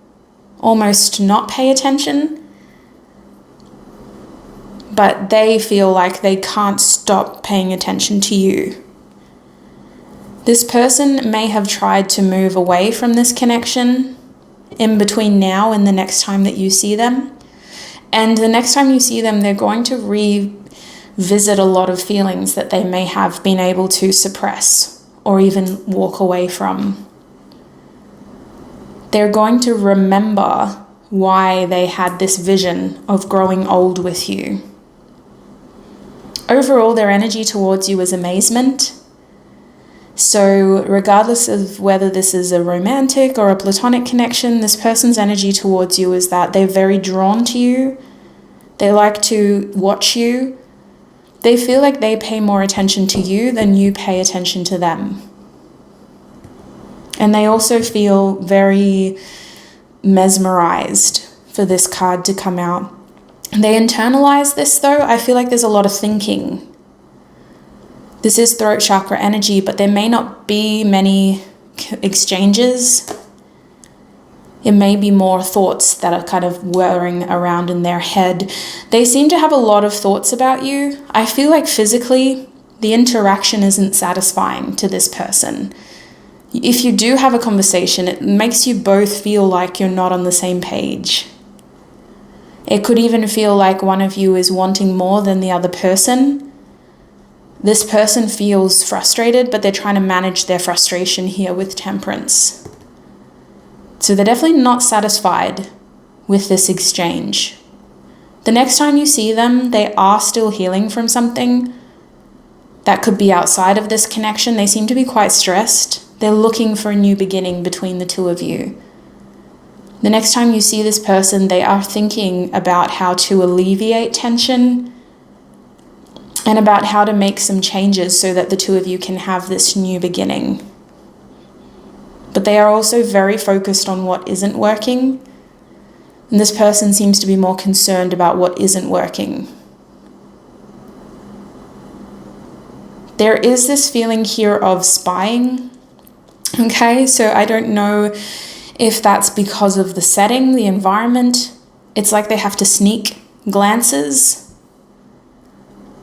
[SPEAKER 1] almost not pay attention, but they feel like they can't stop paying attention to you. This person may have tried to move away from this connection in between now and the next time that you see them. And the next time you see them, they're going to revisit a lot of feelings that they may have been able to suppress or even walk away from. They're going to remember why they had this vision of growing old with you. Overall, their energy towards you is amazement. So regardless of whether this is a romantic or a platonic connection, this person's energy towards you is that they're very drawn to you. They like to watch you. They feel like they pay more attention to you than you pay attention to them. And they also feel very mesmerized for this card to come out. They internalize this though. I feel like there's a lot of thinking. This is throat chakra energy, but there may not be many exchanges. It may be more thoughts that are kind of whirring around in their head. They seem to have a lot of thoughts about you. I feel like physically, the interaction isn't satisfying to this person. If you do have a conversation, it makes you both feel like you're not on the same page. It could even feel like one of you is wanting more than the other person. This person feels frustrated, but they're trying to manage their frustration here with temperance. So they're definitely not satisfied with this exchange. The next time you see them, they are still healing from something that could be outside of this connection. They seem to be quite stressed. They're looking for a new beginning between the two of you. The next time you see this person, they are thinking about how to alleviate tension and about how to make some changes so that the two of you can have this new beginning. But they are also very focused on what isn't working. And this person seems to be more concerned about what isn't working. There is this feeling here of spying. Okay, so I don't know if that's because of the setting, the environment. It's like they have to sneak glances.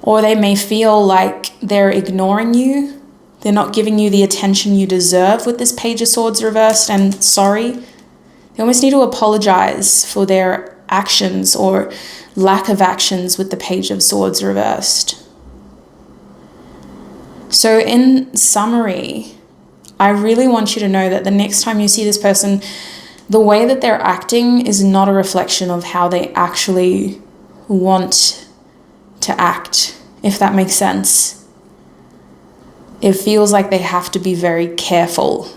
[SPEAKER 1] Or they may feel like they're ignoring you. They're not giving you the attention you deserve with this Page of Swords reversed, and sorry. They almost need to apologize for their actions or lack of actions with the Page of Swords reversed. So in summary, I really want you to know that the next time you see this person, the way that they're acting is not a reflection of how they actually want to act, if that makes sense. It feels like they have to be very careful.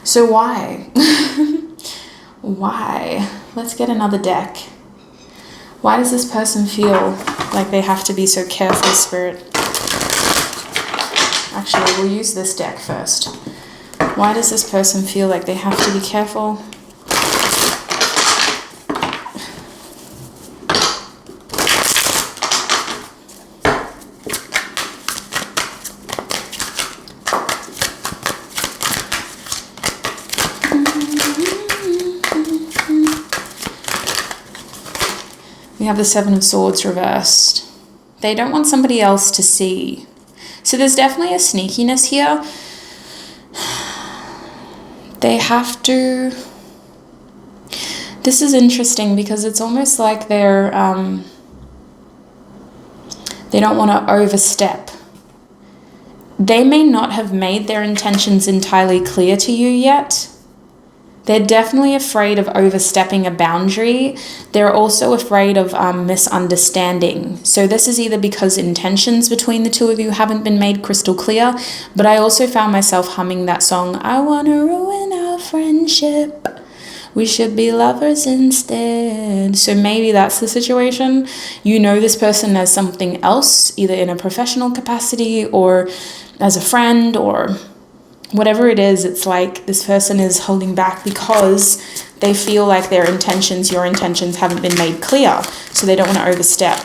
[SPEAKER 1] So why? Why? Let's get another deck. Why does this person feel like they have to be so careful, Spirit? Actually, we'll use this deck first. Why does this person feel like they have to be careful? We have the Seven of Swords reversed. They don't want somebody else to see. So there's definitely a sneakiness here. They have to... This is interesting because it's almost like they don't want to overstep. They may not have made their intentions entirely clear to you yet, They're definitely afraid of overstepping a boundary. They're also afraid of misunderstanding. So this is either because intentions between the two of you haven't been made crystal clear, but I also found myself humming that song, I wanna ruin our friendship. We should be lovers instead. So maybe that's the situation. You know this person as something else, either in a professional capacity or as a friend or whatever it is. It's like this person is holding back because they feel like their intentions, your intentions, haven't been made clear. So they don't want to overstep.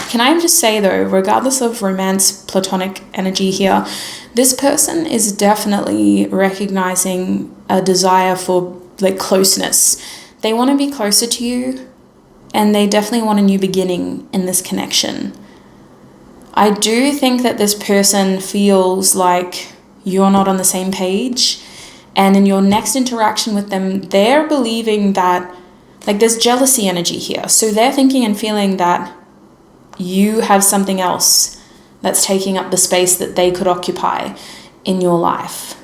[SPEAKER 1] Can I just say though, regardless of romance, platonic energy here, this person is definitely recognizing a desire for like closeness. They want to be closer to you, and they definitely want a new beginning in this connection. I do think that this person feels like you're not on the same page, and in your next interaction with them, they're believing that, like, there's jealousy energy here. So they're thinking and feeling that you have something else that's taking up the space that they could occupy in your life.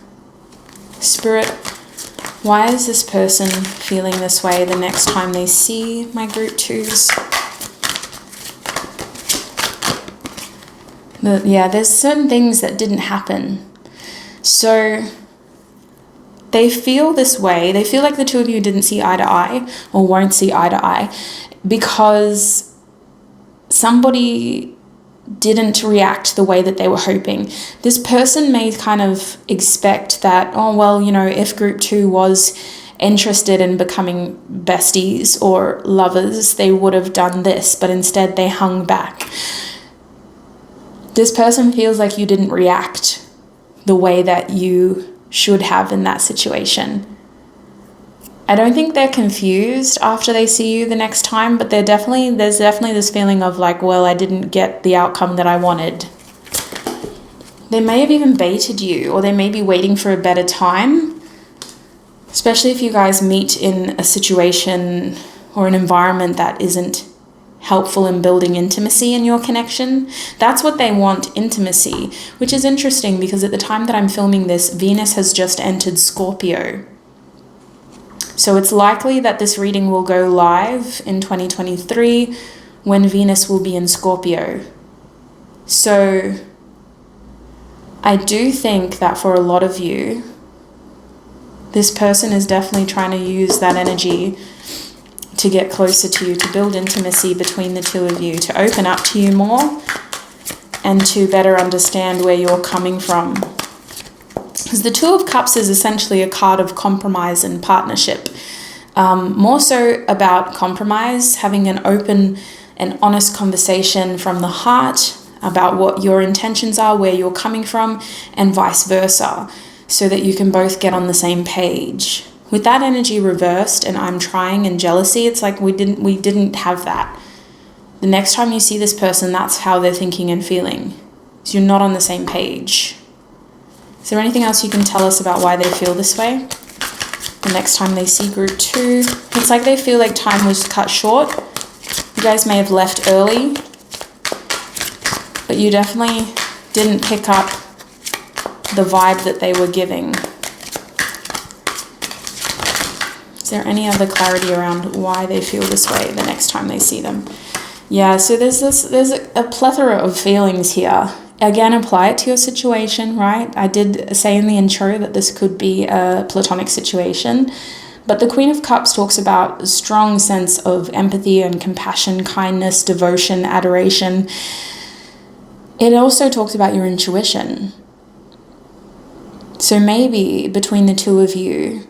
[SPEAKER 1] Spirit, why is this person feeling this way the next time they see my group twos? Yeah, there's certain things that didn't happen. So they feel this way. They feel like the two of you didn't see eye to eye or won't see eye to eye because somebody didn't react the way that they were hoping. This person may kind of expect that, oh, well, you know, if group two was interested in becoming besties or lovers, they would have done this, but instead they hung back. This person feels like you didn't react the way that you should have in that situation. I don't think they're confused after they see you the next time, but there's definitely this feeling of like, well, I didn't get the outcome that I wanted. They may have even baited you, or they may be waiting for a better time, especially if you guys meet in a situation or an environment that isn't helpful in building intimacy in your connection. That's what they want, intimacy, which is interesting because at the time that I'm filming this, Venus has just entered Scorpio. So it's likely that this reading will go live in 2023 when Venus will be in Scorpio. So I do think that for a lot of you, this person is definitely trying to use that energy to get closer to you, to build intimacy between the two of you, to open up to you more and to better understand where you're coming from. Because the Two of Cups is essentially a card of compromise and partnership. More so about compromise, having an open and honest conversation from the heart about what your intentions are, where you're coming from, and vice versa, so that you can both get on the same page. With that energy reversed and I'm trying and jealousy, it's like we didn't have that. The next time you see this person, that's how they're thinking and feeling. So you're not on the same page. Is there anything else you can tell us about why they feel this way? The next time they see group two, it's like they feel like time was cut short. You guys may have left early, but you definitely didn't pick up the vibe that they were giving. Is there any other clarity around why they feel this way the next time they see them? Yeah, so there's a plethora of feelings here. Again, apply it to your situation, right? I did say in the intro that this could be a platonic situation, but the Queen of Cups talks about a strong sense of empathy and compassion, kindness, devotion, adoration. It also talks about your intuition. So maybe between the two of you,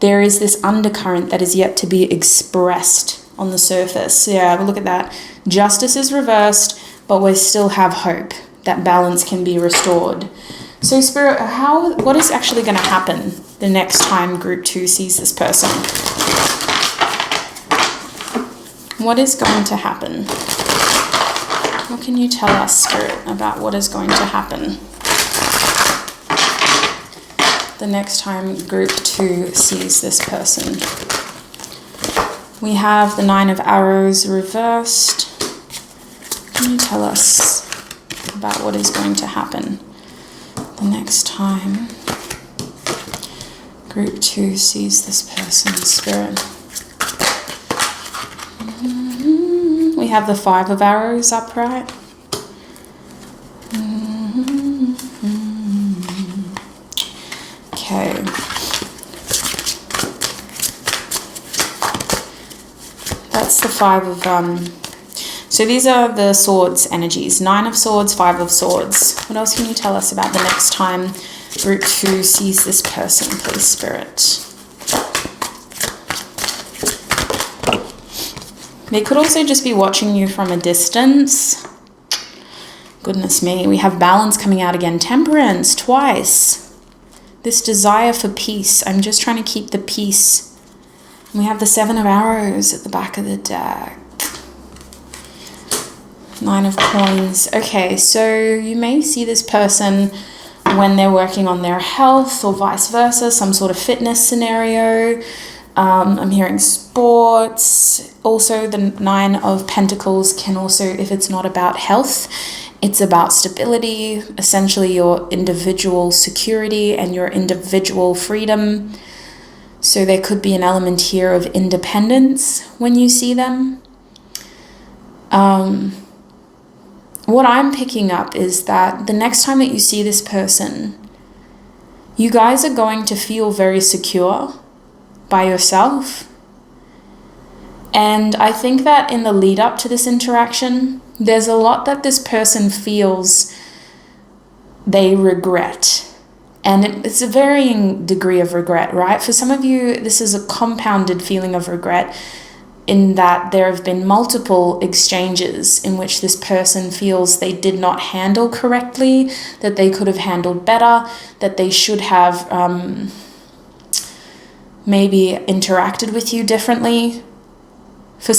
[SPEAKER 1] there is this undercurrent that is yet to be expressed on the surface. Yeah, look at that. Justice is reversed, but we still have hope that balance can be restored. So Spirit, what is actually going to happen the next time group two sees this person? What is going to happen? What can you tell us, Spirit, about what is going to happen the next time group two sees this person? We have the Nine of Arrows reversed. Can you tell us about what is going to happen the next time Group 2 sees this person, Spirit. We have the 5 of Arrows upright. Okay. That's the 5 of, so these are the Swords energies. 9 of Swords, 5 of Swords. What else can you tell us about the next time Group 2 sees this person, please, Spirit? They could also just be watching you from a distance. Goodness me, we have Balance coming out again. Temperance, twice. This desire for peace. I'm just trying to keep the peace. And we have the 7 of Arrows at the back of the deck. 9 of Coins. Okay, so you may see this person when they're working on their health or vice versa, some sort of fitness scenario. I'm hearing sports. Also, the 9 of Pentacles can also, if it's not about health, it's about stability, essentially your individual security and your individual freedom. So there could be an element here of independence when you see them. What I'm picking up is that the next time that you see this person, you guys are going to feel very secure by yourself. And I think that in the lead up to this interaction, there's a lot that this person feels they regret. And it's a varying degree of regret, right? For some of you, this is a compounded feeling of regret in that there have been multiple exchanges in which this person feels they did not handle correctly, that they could have handled better, that they should have maybe interacted with you differently. For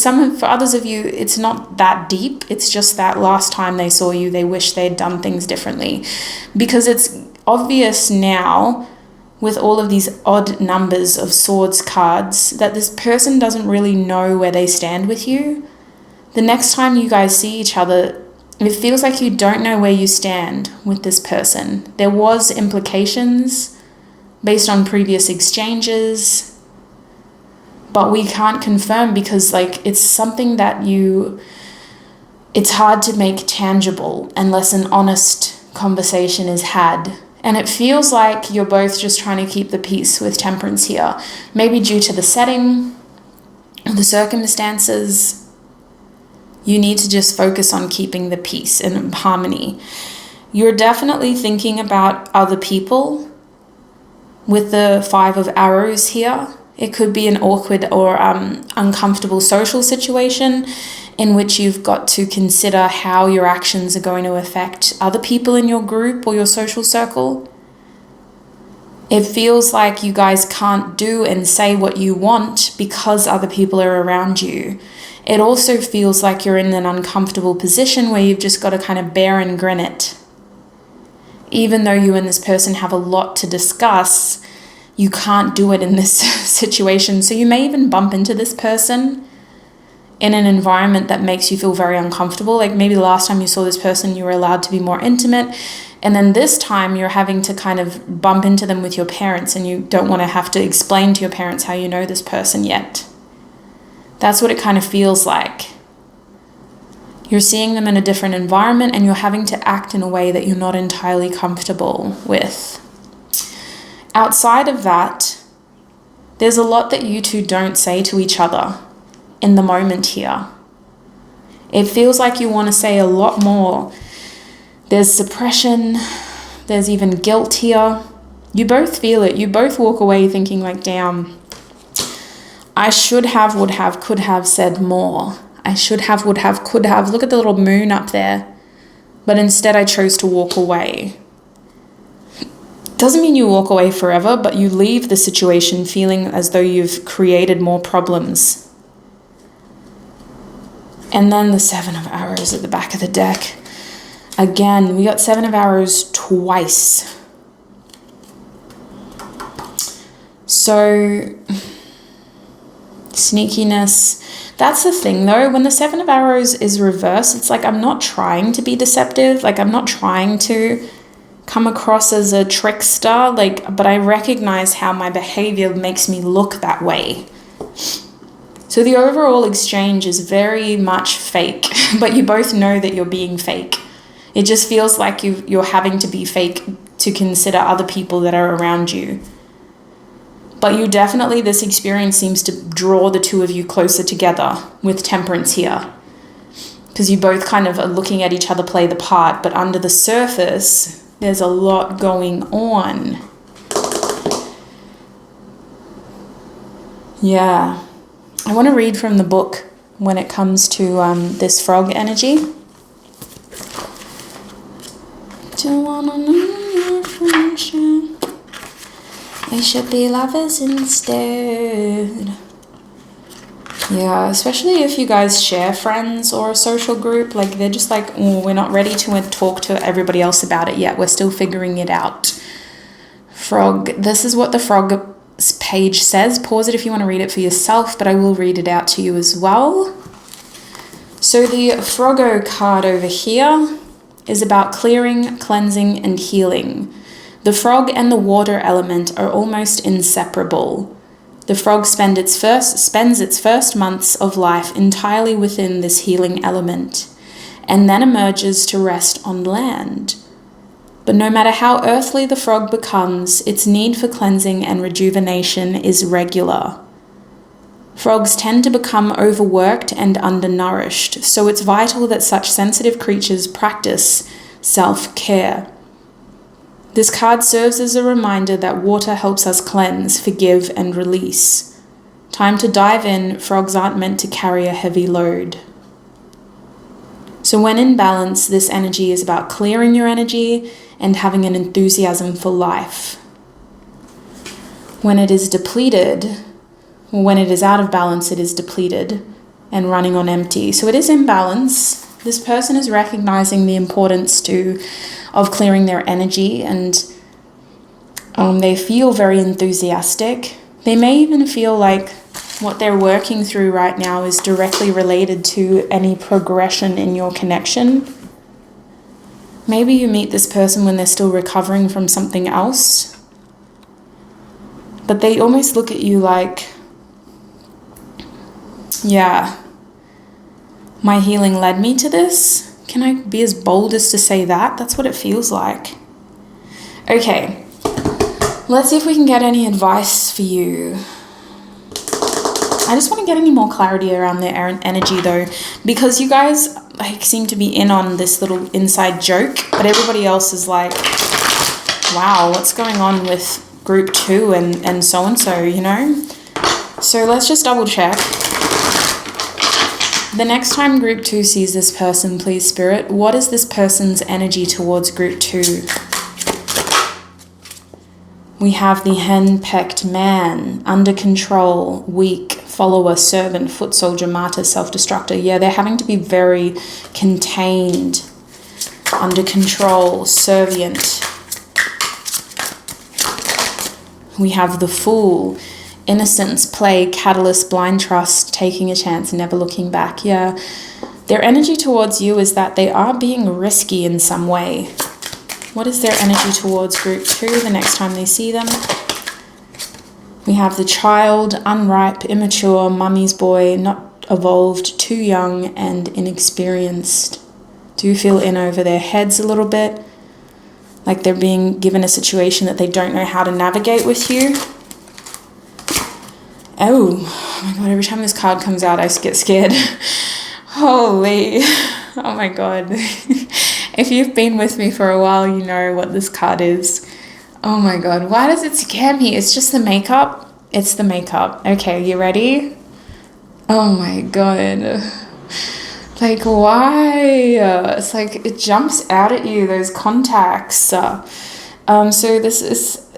[SPEAKER 1] others of you, it's not that deep. It's just that last time they saw you, they wish they'd done things differently. Because it's obvious now, with all of these odd numbers of Swords cards, that this person doesn't really know where they stand with you. The next time you guys see each other, it feels like you don't know where you stand with this person. There was implications based on previous exchanges, but we can't confirm because it's something that it's hard to make tangible unless an honest conversation is had. And it feels like you're both just trying to keep the peace with Temperance here. Maybe due to the setting, the circumstances, you need to just focus on keeping the peace and harmony. You're definitely thinking about other people with the 5 of Arrows here. It could be an awkward or uncomfortable social situation in which you've got to consider how your actions are going to affect other people in your group or your social circle. It feels like you guys can't do and say what you want because other people are around you. It also feels like you're in an uncomfortable position where you've just got to kind of bear and grin it. Even though you and this person have a lot to discuss, you can't do it in this situation. So you may even bump into this person in an environment that makes you feel very uncomfortable. Like maybe the last time you saw this person, you were allowed to be more intimate. And then this time you're having to kind of bump into them with your parents and you don't want to have to explain to your parents how you know this person yet. That's what it kind of feels like. You're seeing them in a different environment and you're having to act in a way that you're not entirely comfortable with. Outside of that, there's a lot that you two don't say to each other in the moment here. It feels like you want to say a lot more. There's suppression, there's even guilt here. You both feel it. You both walk away thinking like, damn, I should have, would have, could have said more. I should have, would have, could have. Look at the little moon up there. But instead I chose to walk away. Doesn't mean you walk away forever, but you leave the situation feeling as though you've created more problems. And then the 7 of Arrows at the back of the deck. Again, we got 7 of Arrows twice. So, sneakiness. That's the thing though, when the 7 of Arrows is reversed, it's like I'm not trying to be deceptive. Like I'm not trying to come across as a trickster, but I recognize how my behavior makes me look that way. So the overall exchange is very much fake, but you both know that you're being fake. It just feels like you're having to be fake to consider other people that are around you. But you definitely, this experience seems to draw the two of you closer together with Temperance here. Because you both kind of are looking at each other play the part, but under the surface, there's a lot going on. Yeah. I want to read from the book when it comes to this frog energy. Do wanna know your friendship? We should be lovers instead. Yeah, especially if you guys share friends or a social group, they're just oh, we're not ready to talk to everybody else about it yet. We're still figuring it out. Frog, this is what the frog page says. Pause it if you want to read it for yourself, but I will read it out to you as well. So the Froggo card over here is about clearing, cleansing, and healing. The frog and the water element are almost inseparable. The frog spends its first months of life entirely within this healing element, and then emerges to rest on land. But no matter how earthly the frog becomes, its need for cleansing and rejuvenation is regular. Frogs tend to become overworked and undernourished, so it's vital that such sensitive creatures practice self-care. This card serves as a reminder that water helps us cleanse, forgive, and release. Time to dive in. Frogs aren't meant to carry a heavy load. So when in balance, this energy is about clearing your energy and having an enthusiasm for life. When it is depleted, or when it is out of balance, it is depleted and running on empty. So it is in balance. This person is recognizing the importance of clearing their energy, and they feel very enthusiastic. They may even feel like what they're working through right now is directly related to any progression in your connection. Maybe you meet this person when they're still recovering from something else, but they almost look at you like, yeah, my healing led me to this. Can I be as bold as to say that? That's what it feels like. Okay, let's see if we can get any advice for you. I just want to get any more clarity around their energy though, because you guys seem to be in on this little inside joke, but everybody else is like, wow, what's going on with group 2 and so, you know? So let's just double check. The next time group 2 sees this person, please spirit, what is this person's energy towards group 2? We have the hen-pecked man, under control, weak, follower, servant, foot soldier, martyr, self-destructor. Yeah, they're having to be very contained, under control, servient. We have the fool, innocence, play, catalyst, blind trust, taking a chance, never looking back. Yeah, their energy towards you is that they are being risky in some way. What is their energy towards group 2 the next time they see them? We have the child, unripe, immature, mummy's boy, not evolved, too young and inexperienced. Do you feel in over their heads a little bit? Like they're being given a situation that they don't know how to navigate with you? Oh my god, every time this card comes out, I get scared. Holy, oh my god. If you've been with me for a while, you know what this card is. Oh my god, why does it scare me? It's just the makeup. It's the makeup. Okay, you ready? Oh my god. Like, why? It's like, it jumps out at you, those contacts. So this is,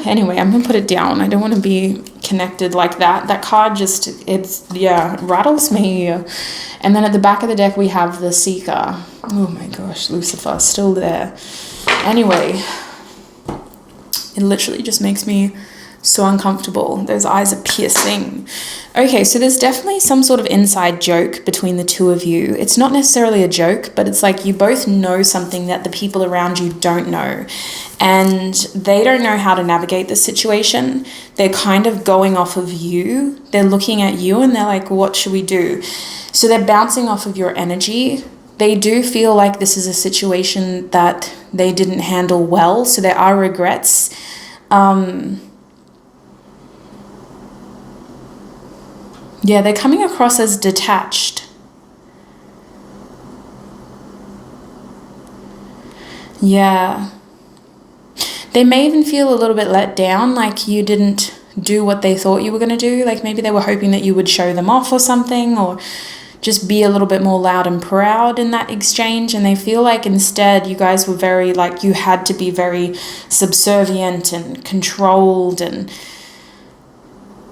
[SPEAKER 1] anyway, I'm going to put it down. I don't want to be connected like that. That card just, rattles me. And then at the back of the deck, we have the Seeker. Oh my gosh, Lucifer, still there. Anyway, it literally just makes me So uncomfortable. Those eyes are piercing. Okay, so there's definitely some sort of inside joke between the two of you. It's not necessarily a joke, but it's like you both know something that the people around you don't know. And they don't know how to navigate the situation. They're kind of going off of you. They're looking at you and they're like, what should we do? So they're bouncing off of your energy. They do feel like this is a situation that they didn't handle well. So there are regrets. Yeah, they're coming across as detached. Yeah. They may even feel a little bit let down, like you didn't do what they thought you were going to do. Like maybe they were hoping that you would show them off or something, or just be a little bit more loud and proud in that exchange. And they feel like instead you guys were very, like, you had to be very subservient and controlled and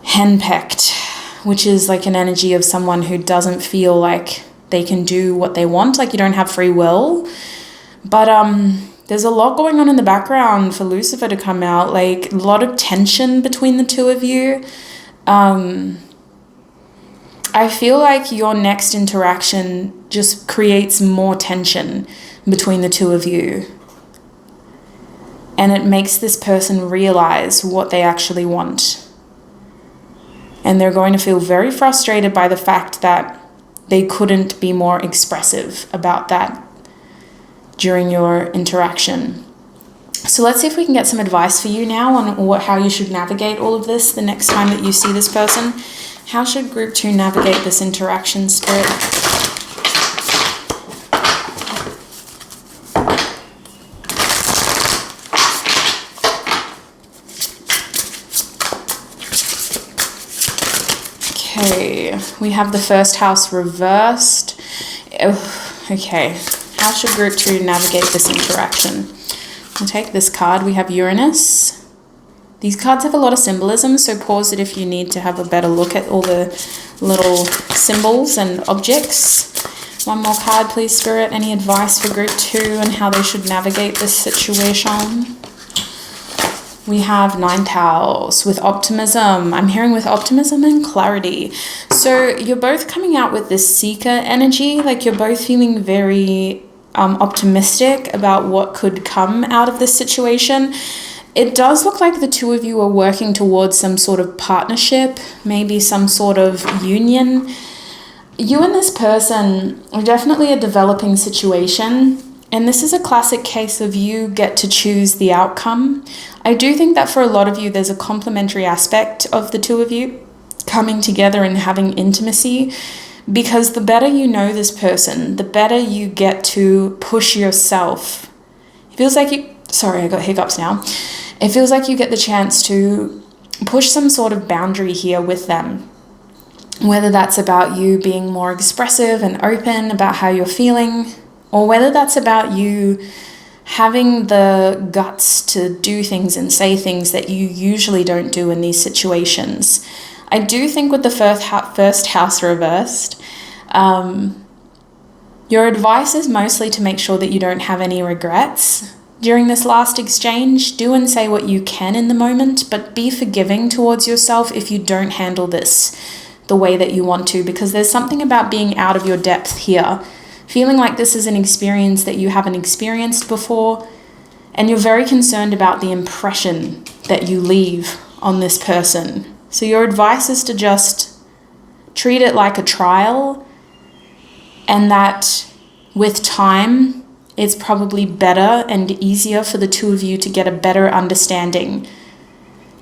[SPEAKER 1] henpecked, which is like an energy of someone who doesn't feel like they can do what they want. Like you don't have free will. But there's a lot going on in the background for Lucifer to come out, like a lot of tension between the two of you. I feel like your next interaction just creates more tension between the two of you. And it makes this person realize what they actually want. And they're going to feel very frustrated by the fact that they couldn't be more expressive about that during your interaction. So let's see if we can get some advice for you now on how you should navigate all of this the next time that you see this person. How should group 2 navigate this interaction, Spirit? Okay, we have the first house reversed. Okay, how should group 2 navigate this interaction? We'll take this card. We have Uranus. These cards have a lot of symbolism, so pause it if you need to have a better look at all the little symbols and objects. One more card, please, Spirit. Any advice for group 2 and how they should navigate this situation? We have 9th house with optimism. I'm hearing with optimism and clarity. So you're both coming out with this seeker energy, like you're both feeling very optimistic about what could come out of this situation. It does look like the two of you are working towards some sort of partnership, maybe some sort of union. You and this person are definitely a developing situation. And this is a classic case of you get to choose the outcome. I do think that for a lot of you, there's a complementary aspect of the two of you coming together and having intimacy, because the better you know this person, the better you get to push yourself. It feels like you, sorry, I got hiccups now. It feels like you get the chance to push some sort of boundary here with them. Whether that's about you being more expressive and open about how you're feeling, or whether that's about you having the guts to do things and say things that you usually don't do in these situations. I do think with the first house reversed, your advice is mostly to make sure that you don't have any regrets during this last exchange. Do and say what you can in the moment, but be forgiving towards yourself if you don't handle this the way that you want to, because there's something about being out of your depth here. Feeling like this is an experience that you haven't experienced before, and you're very concerned about the impression that you leave on this person. So your advice is to just treat it like a trial, and that with time, it's probably better and easier for the two of you to get a better understanding.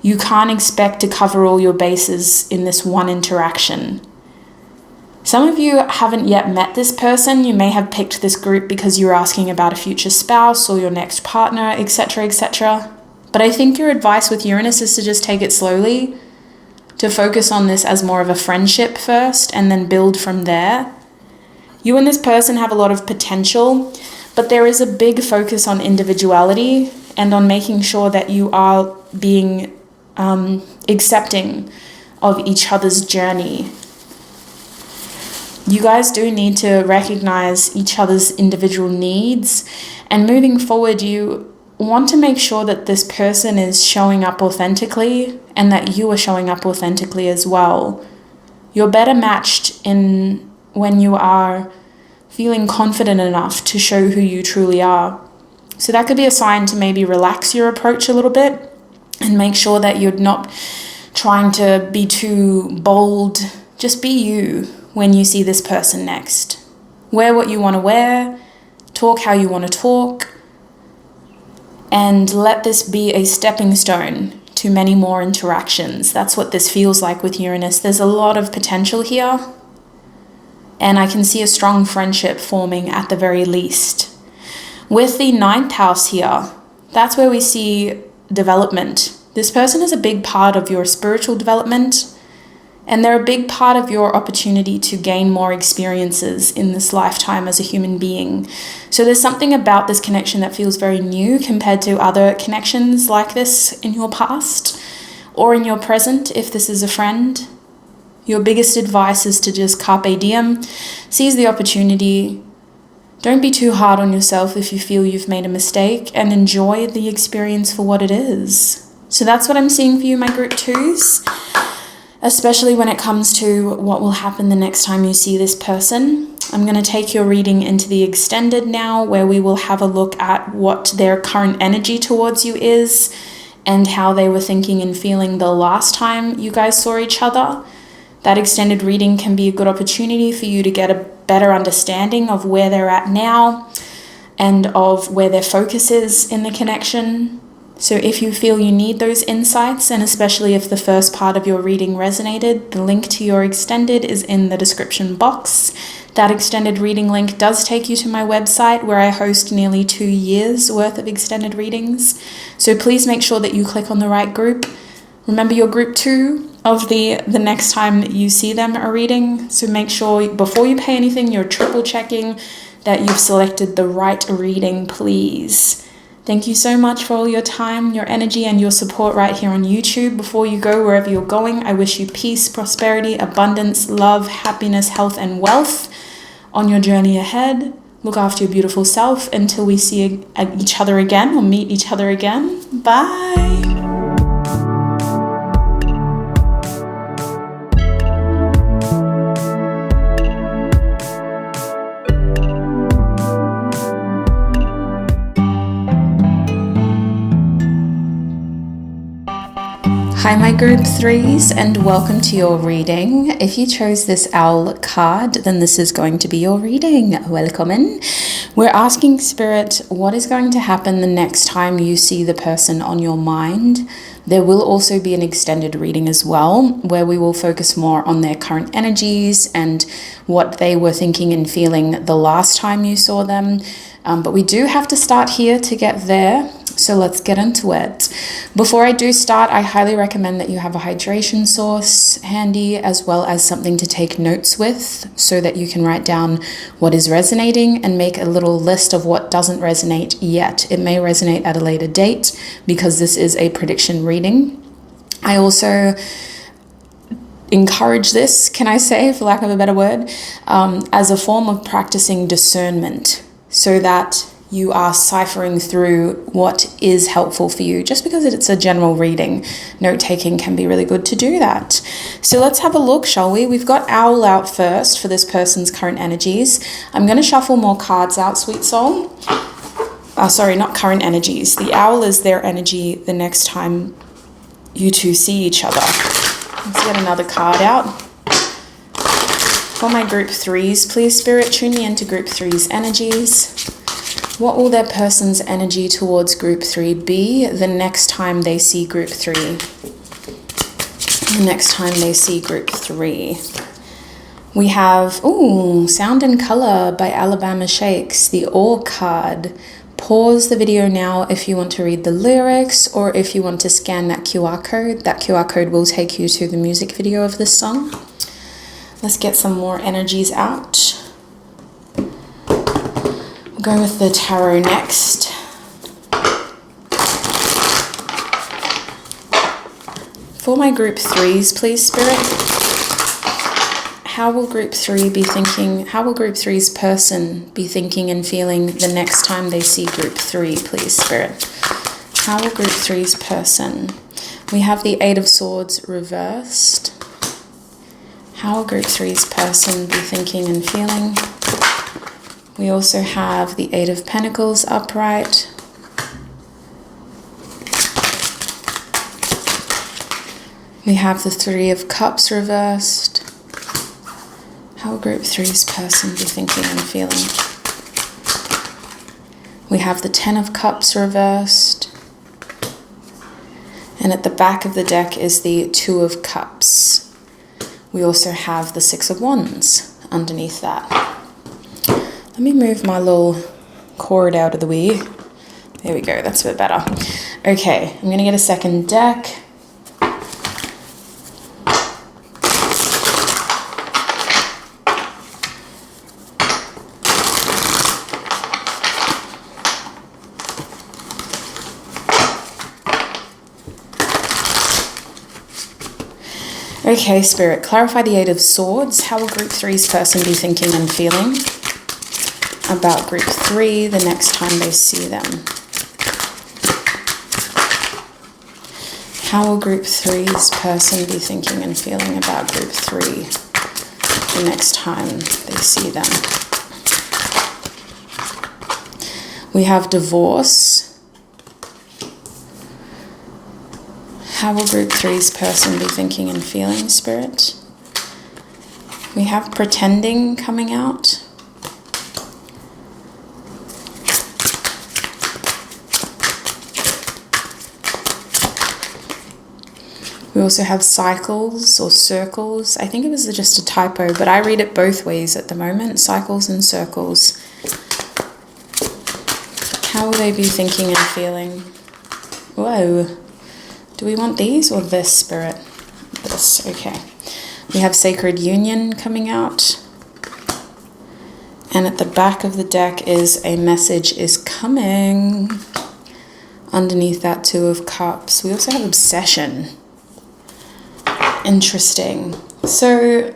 [SPEAKER 1] You can't expect to cover all your bases in this one interaction. Some of you haven't yet met this person. You may have picked this group because you're asking about a future spouse or your next partner, etc., etc. But I think your advice with Uranus is to just take it slowly, to focus on this as more of a friendship first and then build from there. You and this person have a lot of potential, but there is a big focus on individuality and on making sure that you are being accepting of each other's journey. You guys do need to recognize each other's individual needs, and moving forward, you want to make sure that this person is showing up authentically and that you are showing up authentically as well. You're better matched in when you are feeling confident enough to show who you truly are. So that could be a sign to maybe relax your approach a little bit and make sure that you're not trying to be too bold. Just be you when you see this person next. Wear what you want to wear, talk how you want to talk, and let this be a stepping stone to many more interactions. That's what this feels like with Uranus. There's a lot of potential here, and I can see a strong friendship forming at the very least. With the 9th house here, that's where we see development. This person is a big part of your spiritual development, and they're a big part of your opportunity to gain more experiences in this lifetime as a human being. So there's something about this connection that feels very new compared to other connections like this in your past or in your present if this is a friend. Your biggest advice is to just carpe diem, seize the opportunity. Don't be too hard on yourself if you feel you've made a mistake, and enjoy the experience for what it is. So that's what I'm seeing for you, my group 2s. Especially when it comes to what will happen the next time you see this person. I'm going to take your reading into the extended now, where we will have a look at what their current energy towards you is and how they were thinking and feeling the last time you guys saw each other. That extended reading can be a good opportunity for you to get a better understanding of where they're at now and of where their focus is in the connection. So if you feel you need those insights, and especially if the first part of your reading resonated, the link to your extended is in the description box. That extended reading link does take you to my website where I host nearly 2 years worth of extended readings. So please make sure that you click on the right group. Remember, your group 2 of the next time that you see them a reading. So make sure before you pay anything, you're triple checking that you've selected the right reading, please. Thank you so much for all your time, your energy, and your support right here on YouTube. Before you go wherever you're going, I wish you peace, prosperity, abundance, love, happiness, health, and wealth on your journey ahead. Look after your beautiful self until we see each other again or meet each other again. Bye. Hi my group 3s, and welcome to your reading. If you chose this owl card, then this is going to be your reading. Welcome in. We're asking Spirit, what is going to happen the next time you see the person on your mind? There will also be an extended reading as well, where we will focus more on their current energies and what they were thinking and feeling the last time you saw them. But we do have to start here to get there. So let's get into it. Before I do start, I highly recommend that you have a hydration source handy, as well as something to take notes with so that you can write down what is resonating and make a little list of what doesn't resonate yet. It may resonate at a later date because this is a prediction reading. I also encourage this, can I say, for lack of a better word, as a form of practicing discernment so that you are ciphering through what is helpful for you. Just because it's a general reading, note-taking can be really good to do that. So let's have a look, shall we? We've got Owl out first for this person's current energies. I'm going to shuffle more cards out, sweet soul. Sorry, not current energies. The Owl is their energy the next time you two see each other. Let's get another card out. For my group 3s, please, Spirit, tune me into group 3's energies. What will their person's energy towards group 3 be the next time they see group 3? The next time they see group 3. We have, Sound and Color by Alabama Shakes, the Awe card. Pause the video now if you want to read the lyrics or if you want to scan that QR code. That QR code will take you to the music video of this song. Let's get some more energies out. Go with the tarot next. For my group 3s, please, Spirit, how will group 3 be thinking, how will group 3's person be thinking and feeling the next time they see group 3, please, Spirit? How will group 3's person? We have the 8 of Swords reversed. How will group 3's person be thinking and feeling? We also have the 8 of Pentacles upright. We have the 3 of Cups reversed. How will group 3's person be thinking and feeling? We have the 10 of Cups reversed. And at the back of the deck is the 2 of Cups. We also have the 6 of Wands underneath that. Let me move my little cord out of the way. There we go, that's a bit better. Okay, I'm going to get a second deck. Okay, Spirit, clarify the 8 of Swords. How will group 3's person be thinking and feeling about group 3 the next time they see them? How will group 3's person be thinking and feeling about group 3 the next time they see them? We have divorce. How will group 3's person be thinking and feeling, Spirit? We have pretending coming out. We also have cycles or circles. I think it was just a typo, but I read it both ways at the moment, cycles and circles. How will they be thinking and feeling? Whoa. Do we want these or this, Spirit? This, okay. We have Sacred Union coming out. And at the back of the deck is a message is coming. Underneath that 2 of Cups. We also have Obsession. Interesting. So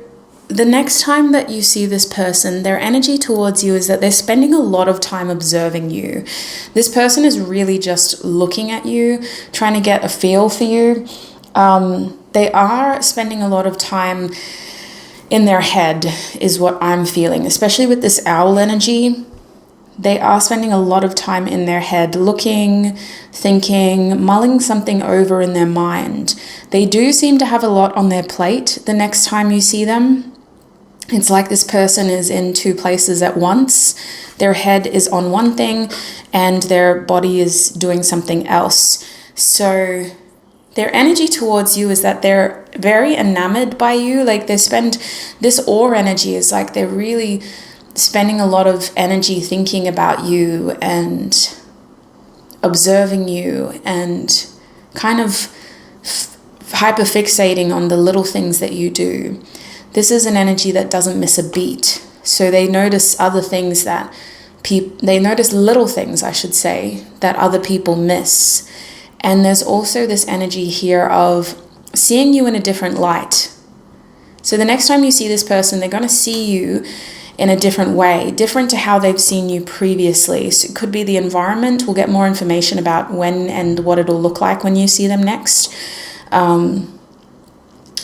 [SPEAKER 1] the next time that you see this person, their energy towards you is that they're spending a lot of time observing you. This person is really just looking at you, trying to get a feel for you. They are spending a lot of time in their head is what I'm feeling, especially with this owl energy. They are spending a lot of time in their head, looking, thinking, mulling something over in their mind. They do seem to have a lot on their plate the next time you see them. It's like this person is in 2 places at once. Their head is on one thing and their body is doing something else. So their energy towards you is that they're very enamored by you. Like they spend, this awe energy is like they're really spending a lot of energy thinking about you and observing you and kind of hyperfixating on the little things that you do. This is an energy that doesn't miss a beat. So they notice other things that they notice little things, I should say, that other people miss. And there's also this energy here of seeing you in a different light. So the next time you see this person, they're going to see you in a different way, different to how they've seen you previously. So it could be the environment. We'll get more information about when and what it'll look like when you see them next.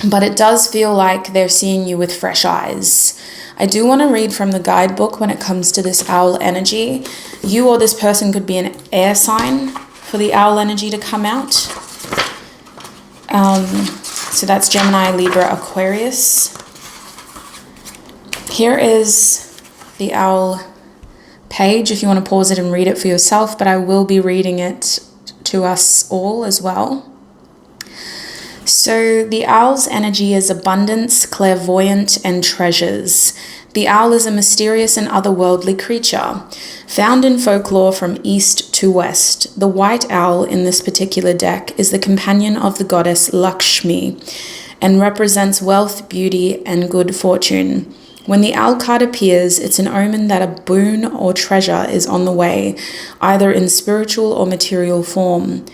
[SPEAKER 1] But it does feel like they're seeing you with fresh eyes. I do want to read from the guidebook when it comes to this owl energy. You or this person could be an air sign for the owl energy to come out. So that's Gemini, Libra, Aquarius. Here is the owl page if you want to pause it and read it for yourself, but I will be reading it to us all as well. So the owl's energy is abundance, clairvoyant, and treasures. The owl is a mysterious and otherworldly creature, found in folklore from east to west. The white owl in this particular deck is the companion of the goddess Lakshmi and represents wealth, beauty, and good fortune. When the owl card appears, it's an omen that a boon or treasure is on the way, either in spiritual or material form.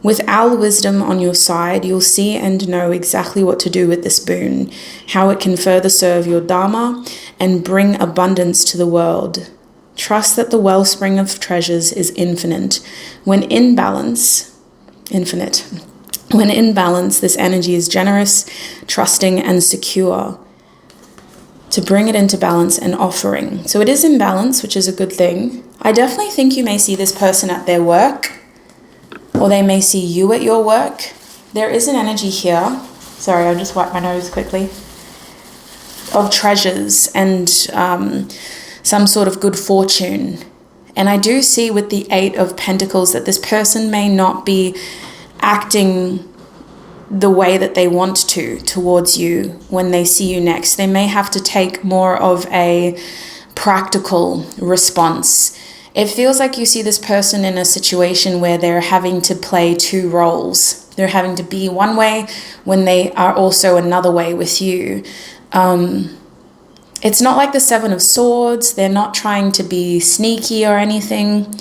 [SPEAKER 1] With owl wisdom on your side, you'll see and know exactly what to do with this boon, how it can further serve your Dharma and bring abundance to the world. Trust that the wellspring of treasures is infinite. When in balance, infinite. When in balance, this energy is generous, trusting, and secure. To bring it into balance and offering. So it is in balance, which is a good thing. I definitely think you may see this person at their work, or they may see you at your work. There is an energy here. Sorry, I'll just wipe my nose quickly. Of treasures and some sort of good fortune. And I do see with the Eight of Pentacles that this person may not be acting the way that they want to towards you when they see you next. They may have to take more of a practical response. It feels like you see this person in a situation where they're having to play two roles. They're having to be one way when they are also another way with you. It's not like the Seven of Swords. They're not trying to be sneaky or anything.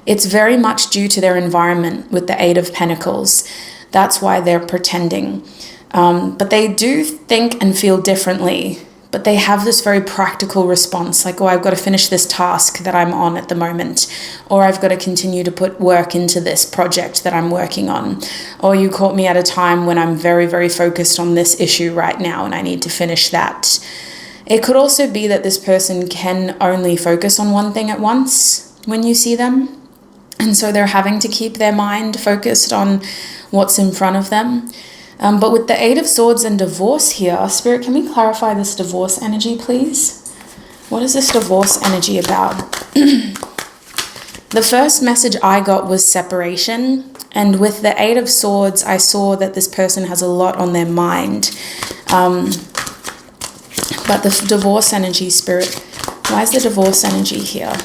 [SPEAKER 1] It's very much due to their environment with the Eight of Pentacles. That's why they're pretending. But they do think and feel differently. But they have this very practical response, like, oh, I've got to finish this task that I'm on at the moment, or I've got to continue to put work into this project that I'm working on, or you caught me at a time when I'm very, very focused on this issue right now and I need to finish that. It could also be that this person can only focus on one thing at once when you see them, and so they're having to keep their mind focused on what's in front of them. But with the Eight of Swords and divorce here, Spirit, can we clarify this divorce energy, please? What is this divorce energy about? The first message I got was separation. And with the Eight of Swords, I saw that this person has a lot on their mind. But the divorce energy, Spirit, why is the divorce energy here?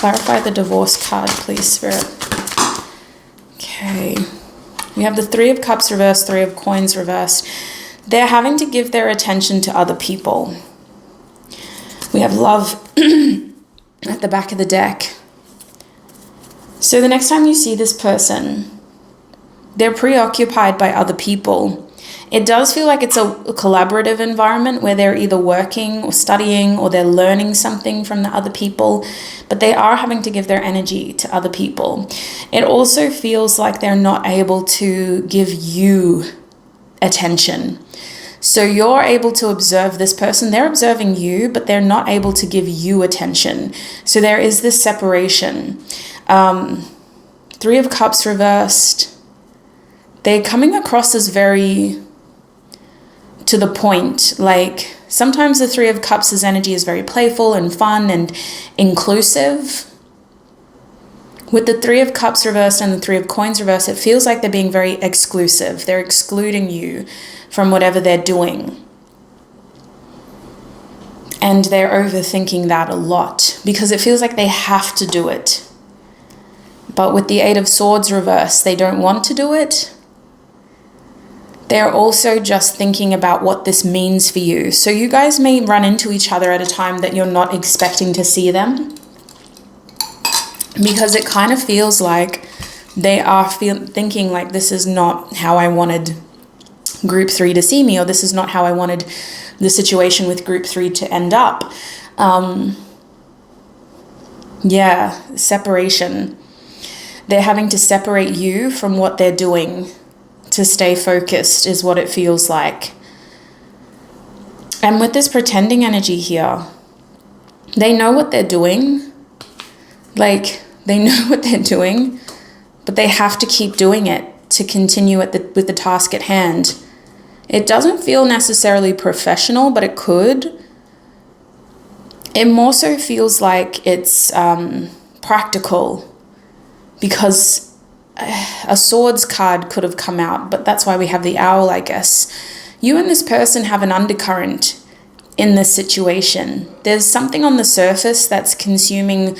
[SPEAKER 1] Clarify the divorce card, please, Spirit. Okay, we have the Three of Cups reversed, Three of Coins reversed. They're having to give their attention to other people. We have love at the back of the deck. So the next time you see this person, they're preoccupied by other people. It does feel like it's a collaborative environment where they're either working or studying or they're learning something from the other people, but they are having to give their energy to other people. It also feels like they're not able to give you attention. So you're able to observe this person, they're observing you, but they're not able to give you attention. So there is this separation. Three of Cups reversed. They're coming across as very to the point. Like sometimes the Three of Cups' energy is very playful and fun and inclusive. With the Three of Cups reversed and the Three of Coins reversed, it feels like they're being very exclusive. They're excluding you from whatever they're doing. And they're overthinking that a lot because it feels like they have to do it. But with the Eight of Swords reversed, they don't want to do it. They're also just thinking about what this means for you. So you guys may run into each other at a time that you're not expecting to see them, because it kind of feels like they are thinking like, this is not how I wanted group 3 to see me, or this is not how I wanted the situation with group 3 to end up. Separation. They're having to separate you from what they're doing to stay focused is what it feels like. And with this pretending energy here, they know what they're doing. Like, they know what they're doing, but they have to keep doing it to continue with the task at hand. It doesn't feel necessarily professional, but it could. It more so feels like it's practical, because a swords card could have come out, but that's why we have the owl, I guess. You and this person have an undercurrent in this situation. There's something on the surface that's consuming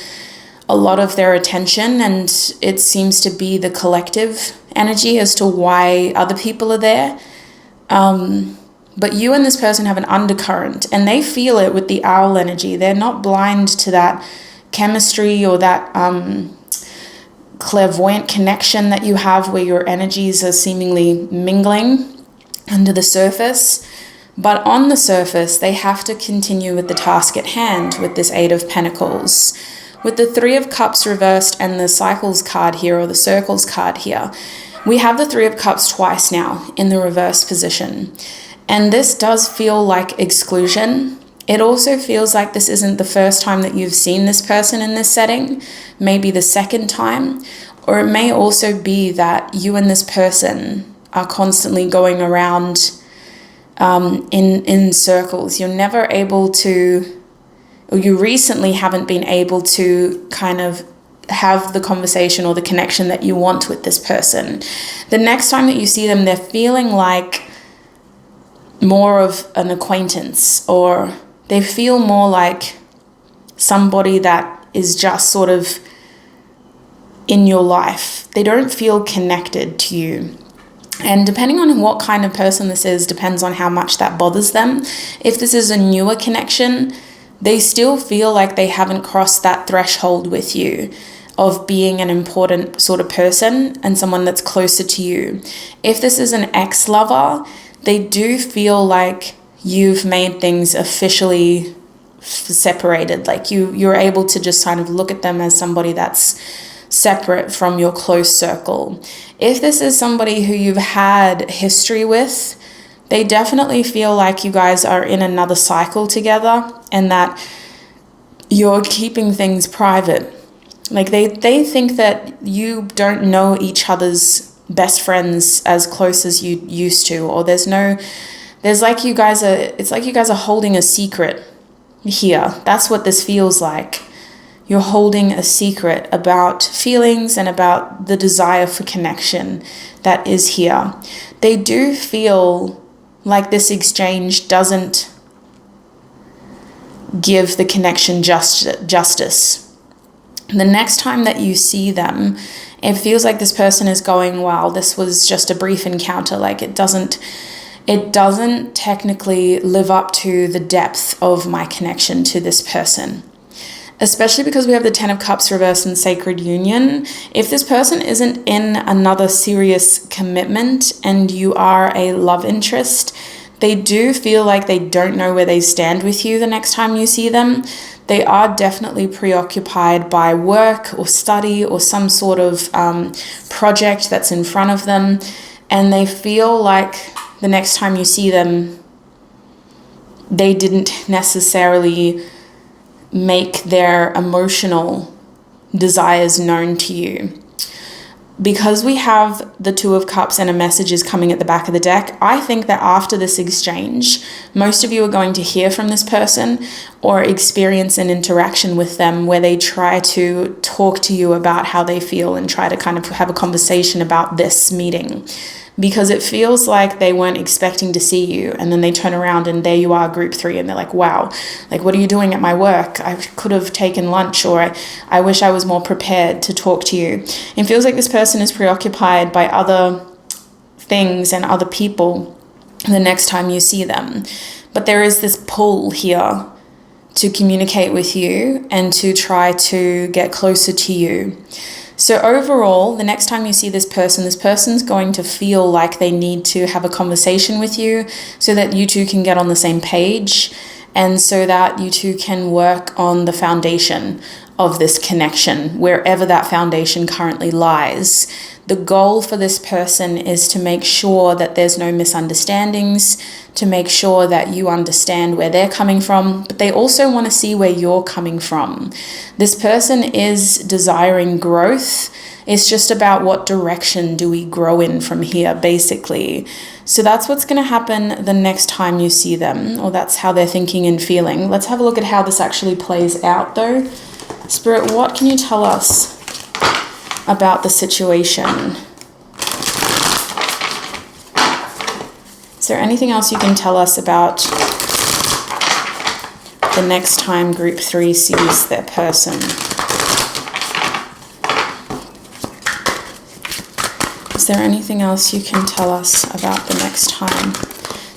[SPEAKER 1] a lot of their attention, and it seems to be the collective energy as to why other people are there. But you and this person have an undercurrent, and they feel it with the owl energy. They're not blind to that chemistry or that clairvoyant connection that you have where your energies are seemingly mingling under the surface. But on the surface, they have to continue with the task at hand with this Eight of Pentacles. With the Three of Cups reversed and the Cycles card here, or the Circles card here, we have the Three of Cups twice now in the reverse position. And this does feel like exclusion. It also feels like this isn't the first time that you've seen this person in this setting, maybe the second time. Or it may also be that you and this person are constantly going around in circles. You're never able to, or you recently haven't been able to kind of have the conversation or the connection that you want with this person. The next time that you see them, they're feeling like more of an acquaintance, or they feel more like somebody that is just sort of in your life. They don't feel connected to you. And depending on what kind of person this is, depends on how much that bothers them. If this is a newer connection, they still feel like they haven't crossed that threshold with you of being an important sort of person and someone that's closer to you. If this is an ex-lover, they do feel like you've made things officially separated. Like you're able to just kind of look at them as somebody that's separate from your close circle. If this is somebody who you've had history with, they definitely feel like you guys are in another cycle together and that you're keeping things private. Like they think that you don't know each other's best friends as close as you used to, or it's like you guys are holding a secret here. That's what this feels like. You're holding a secret about feelings and about the desire for connection that is here. They do feel like this exchange doesn't give the connection justice. The next time that you see them, it feels like this person is going, wow, this was just a brief encounter. Like it doesn't technically live up to the depth of my connection to this person. Especially because we have the Ten of Cups reversed and Sacred Union. If this person isn't in another serious commitment and you are a love interest, they do feel like they don't know where they stand with you the next time you see them. They are definitely preoccupied by work or study or some sort of project that's in front of them. And they feel like the next time you see them, they didn't necessarily make their emotional desires known to you. Because we have the Two of Cups and a message is coming at the back of the deck, I think that after this exchange, most of you are going to hear from this person or experience an interaction with them where they try to talk to you about how they feel and try to kind of have a conversation about this meeting. Because it feels like they weren't expecting to see you, and then they turn around and there you are, group 3, and they're like, wow, like, what are you doing at my work? I could have taken lunch, or I wish I was more prepared to talk to you. It feels like this person is preoccupied by other things and other people the next time you see them. But there is this pull here to communicate with you and to try to get closer to you. So overall, the next time you see this person's going to feel like they need to have a conversation with you so that you two can get on the same page and so that you two can work on the foundation of this connection, wherever that foundation currently lies. The goal for this person is to make sure that there's no misunderstandings, to make sure that you understand where they're coming from, but they also want to see where you're coming from. This person is desiring growth. It's just about what direction do we grow in from here, basically. So that's what's going to happen the next time you see them, or that's how they're thinking and feeling. Let's have a look at how this actually plays out, though. Spirit, what can you tell us about the situation? Is there anything else you can tell us about the next time group 3 sees their person? Is there anything else you can tell us about the next time?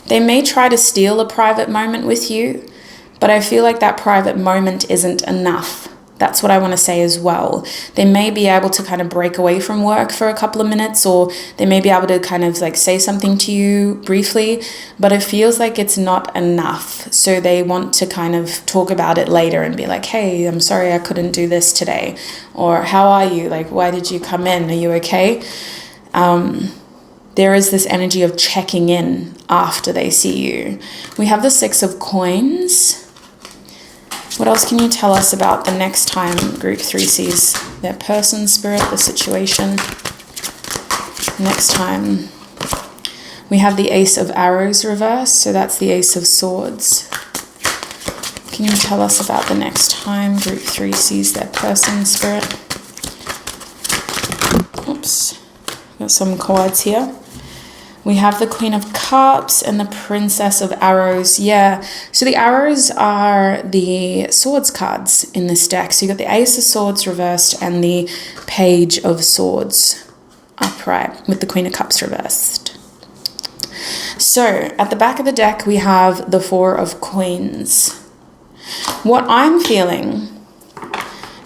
[SPEAKER 1] They may try to steal a private moment with you, but I feel like that private moment isn't enough That's what I want to say as well. They may be able to kind of break away from work for a couple of minutes, or they may be able to kind of like say something to you briefly, but it feels like it's not enough. So they want to kind of talk about it later and be like, hey, I'm sorry I couldn't do this today. Or how are you? Like, why did you come in? Are you okay? There is this energy of checking in after they see you. We have the 6 of Coins. What else can you tell us about the next time group 3 sees their person, spirit, the situation? Next time. We have the Ace of Arrows reversed, so that's the Ace of Swords. Can you tell us about the next time group 3 sees their person, spirit? Oops, got some cards here. We have the Queen of Cups and the Princess of Arrows. Yeah, so the arrows are the swords cards in this deck. So you got the Ace of Swords reversed and the Page of Swords upright with the Queen of Cups reversed. So at the back of the deck, we have the 4 of Coins. What I'm feeling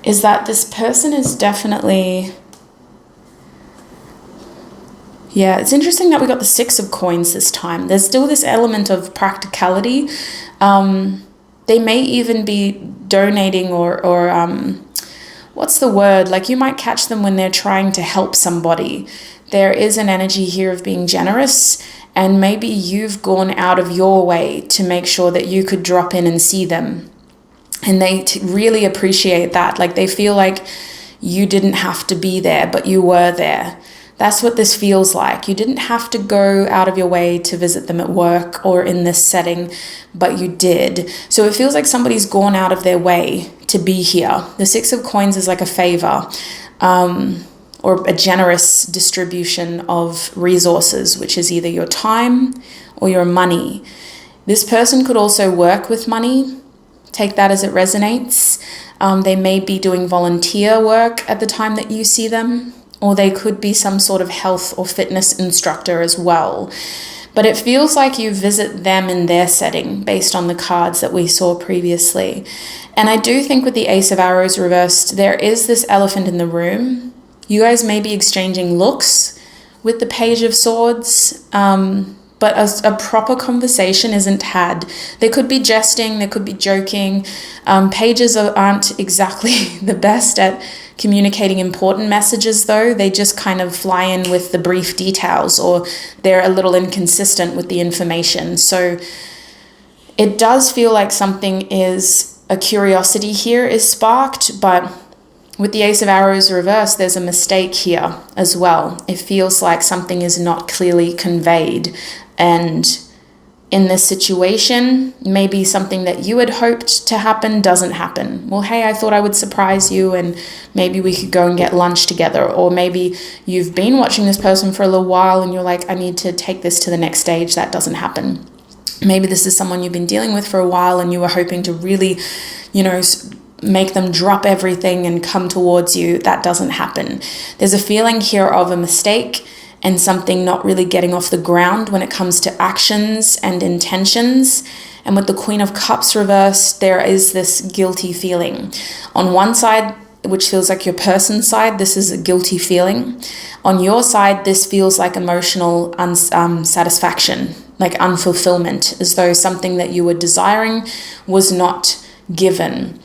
[SPEAKER 1] is that this person is definitely... Yeah, it's interesting that we got the 6 of Coins this time. There's still this element of practicality. They may even be donating or what's the word? Like you might catch them when they're trying to help somebody. There is an energy here of being generous, and maybe you've gone out of your way to make sure that you could drop in and see them. And they really appreciate that. Like they feel like you didn't have to be there, but you were there. That's what this feels like. You didn't have to go out of your way to visit them at work or in this setting, but you did. So it feels like somebody's gone out of their way to be here. The 6 of Coins is like a favor or a generous distribution of resources, which is either your time or your money. This person could also work with money. Take that as it resonates. They may be doing volunteer work at the time that you see them, or they could be some sort of health or fitness instructor as well. But it feels like you visit them in their setting based on the cards that we saw previously. And I do think with the Ace of Arrows reversed, there is this elephant in the room. You guys may be exchanging looks with the Page of Swords, but a proper conversation isn't had. There could be jesting, there could be joking. Pages aren't exactly the best at communicating important messages though. They just kind of fly in with the brief details, or they're a little inconsistent with the information. So it does feel like a curiosity here is sparked, but with the Ace of Arrows reversed, there's a mistake here as well. It feels like something is not clearly conveyed. And in this situation, maybe something that you had hoped to happen doesn't happen. Well, hey, I thought I would surprise you and maybe we could go and get lunch together. Or maybe you've been watching this person for a little while and you're like, I need to take this to the next stage. That doesn't happen. Maybe this is someone you've been dealing with for a while and you were hoping to really, make them drop everything and come towards you. That doesn't happen. There's a feeling here of a mistake and something not really getting off the ground when it comes to actions and intentions. And with the Queen of Cups reversed, there is this guilty feeling. On one side, which feels like your person's side, this is a guilty feeling. On your side, this feels like emotional unsatisfaction, like unfulfillment, as though something that you were desiring was not given